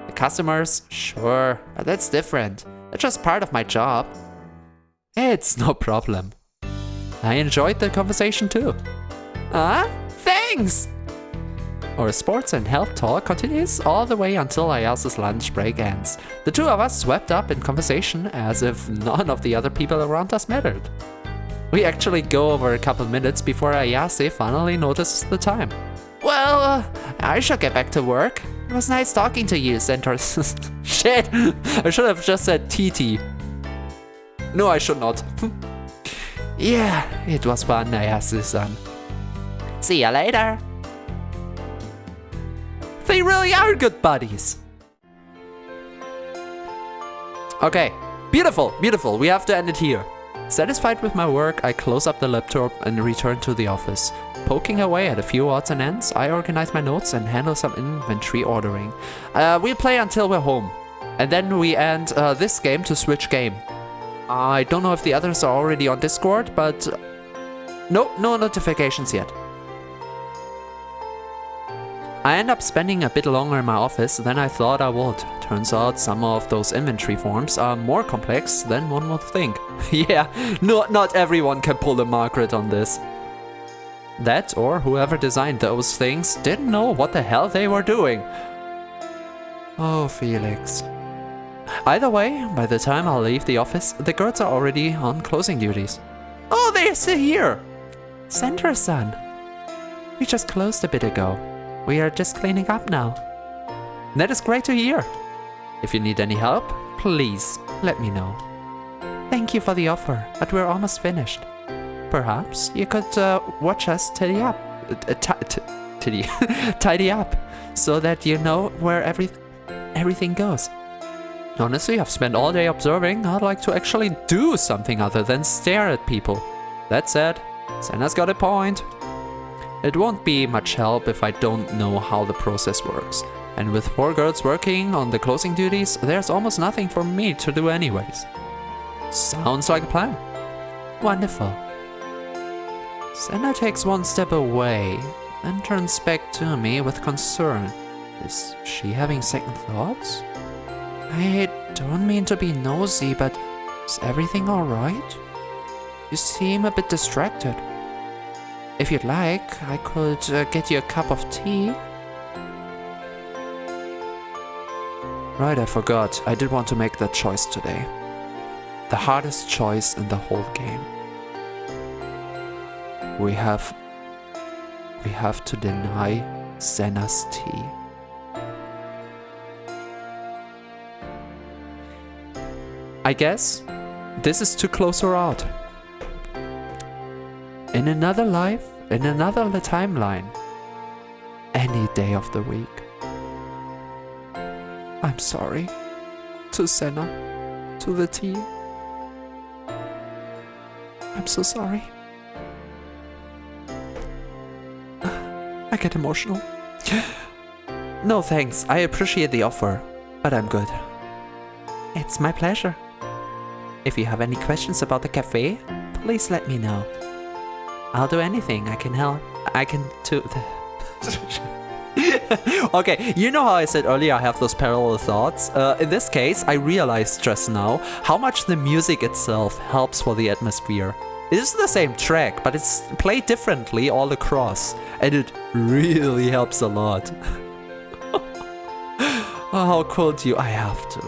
The customers, sure, but that's different. That's just part of my job. It's no problem. I enjoyed the conversation too. Thanks! Our sports and health talk continues all the way until Ayase's lunch break ends. The two of us swept up in conversation as if none of the other people around us mattered. We actually go over a couple minutes before Ayase finally notices the time. Well, I should get back to work. It was nice talking to you, Centaurus. Shit! I should have just said TT. No, I should not. Yeah, it was fun, Ayase-san. See ya later. They really are good buddies. Okay, beautiful, beautiful. We have to end it here. Satisfied with my work, I close up the laptop and return to the office. Poking away at a few odds and ends, I organize my notes and handle some inventory ordering. We'll play until we're home. And then we end this game to switch game. I don't know if the others are already on Discord, but no notifications yet. I end up spending a bit longer in my office than I thought I would. Turns out some of those inventory forms are more complex than one would think. Yeah, not everyone can pull a Margaret on this. That, or whoever designed those things, didn't know what the hell they were doing. Oh, Felix. Either way, by the time I'll leave the office, the girls are already on closing duties. Oh, they're still here! Sandra-san. We just closed a bit ago. We are just cleaning up now. That is great to hear. If you need any help, please let me know. Thank you for the offer, but we're almost finished. Perhaps you could watch us tidy up. Tidy up, so that you know where everything goes. Honestly, I've spent all day observing. I'd like to actually do something other than stare at people. That said, Senna's got a point. It won't be much help if I don't know how the process works. And with 4 girls working on the closing duties, there's almost nothing for me to do anyways. Sounds like a plan. Wonderful. Senna takes one step away and turns back to me with concern. Is she having second thoughts? I don't mean to be nosy, but is everything alright? You seem a bit distracted. If you'd like, I could get you a cup of tea. Right, I forgot. I did want to make that choice today. The hardest choice in the whole game. We have to deny Senna's tea. I guess this is to close her out. In another life, in another timeline, any day of the week. I'm sorry. To Senna, to the tea. I'm so sorry. I get emotional. No thanks, I appreciate the offer, but I'm good. It's my pleasure. If you have any questions about the cafe, please let me know. I'll do anything I can help. I can too. Okay, you know how I said earlier I have those parallel thoughts? In this case, I realized just now how much the music itself helps for the atmosphere. It is the same track, but it's played differently all across, and it really helps a lot. Oh, how could you? I have to.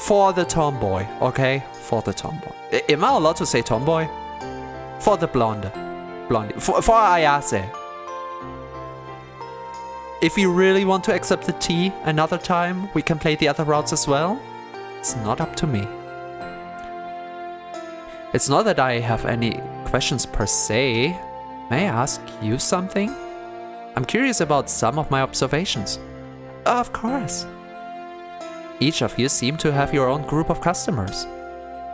For the tomboy, okay? For the tomboy. Am I allowed to say tomboy? For the blonde. Blondie. For Ayase. If you really want to accept the tea another time, we can play the other routes as well. It's not up to me. It's not that I have any questions per se. May I ask you something? I'm curious about some of my observations. Of course. Each of you seem to have your own group of customers.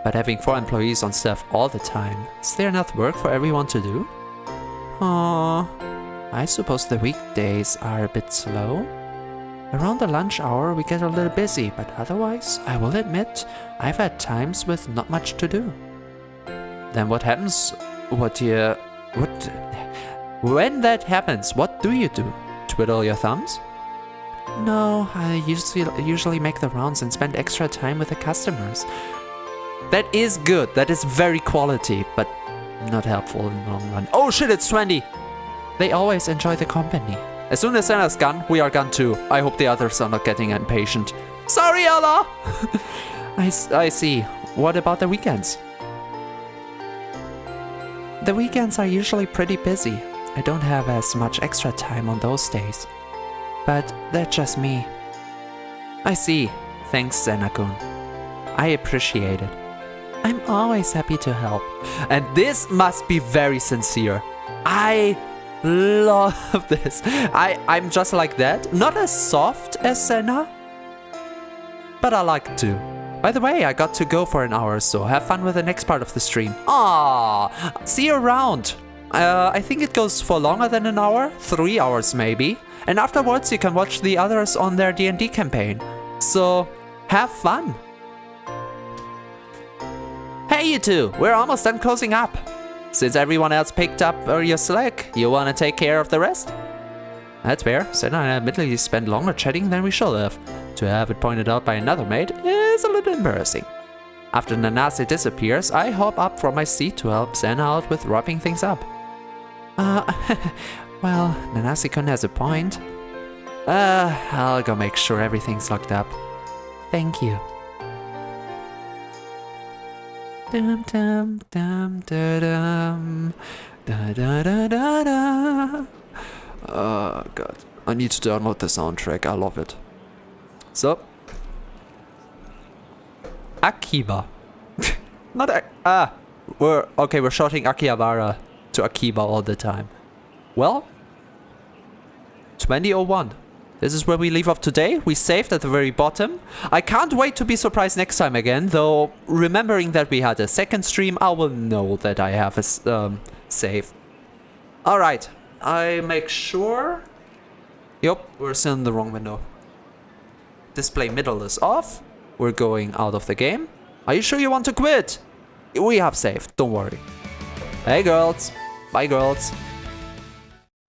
But having 4 employees on staff all the time, is there enough work for everyone to do? Aww. I suppose the weekdays are a bit slow. Around the lunch hour we get a little busy, but otherwise, I will admit, I've had times with not much to do. Then what happens? When that happens, what do you do? Twiddle your thumbs? No, I usually make the rounds and spend extra time with the customers. That is good, that is very quality, but not helpful in the long run. Oh shit, it's 20! They always enjoy the company. As soon as Senna's gone, we are gone too. I hope the others are not getting impatient. Sorry, Ella! I see. What about the weekends? The weekends are usually pretty busy. I don't have as much extra time on those days. But that's just me. I see. Thanks, Senna-kun. I appreciate it. I'm always happy to help. And this must be very sincere. I love this. I'm just like that. Not as soft as Senna, but I like to. By the way, I got to go for an hour or so. Have fun with the next part of the stream. Ah, see you around. I think it goes for longer than an hour, 3 hours maybe. And afterwards you can watch the others on their D&D campaign. So, have fun. Hey you two, we're almost done closing up. Since everyone else picked up your slack, you wanna take care of the rest? That's fair. Senna and I admittedly spent longer chatting than we should have. To have it pointed out by another mate is a little embarrassing. After Nanase disappears, I hop up from my seat to help Senna out with wrapping things up. Well, Nanase-kun has a point. I'll go make sure everything's locked up. Thank you. Dum dum dum da dum. Da da da da da. Oh god. I need to download the soundtrack. I love it. So. Akiba. Not we're shouting Akihabara to Akiba all the time. Well, 2001. This is where we leave off today. We saved at the very bottom. I can't wait to be surprised next time again, though remembering that we had a second stream, I will know that I have a save. Alright, I make sure... Yup, we're still in the wrong window. Display middle is off. We're going out of the game. Are you sure you want to quit? We have saved, don't worry. Hey girls. Bye girls.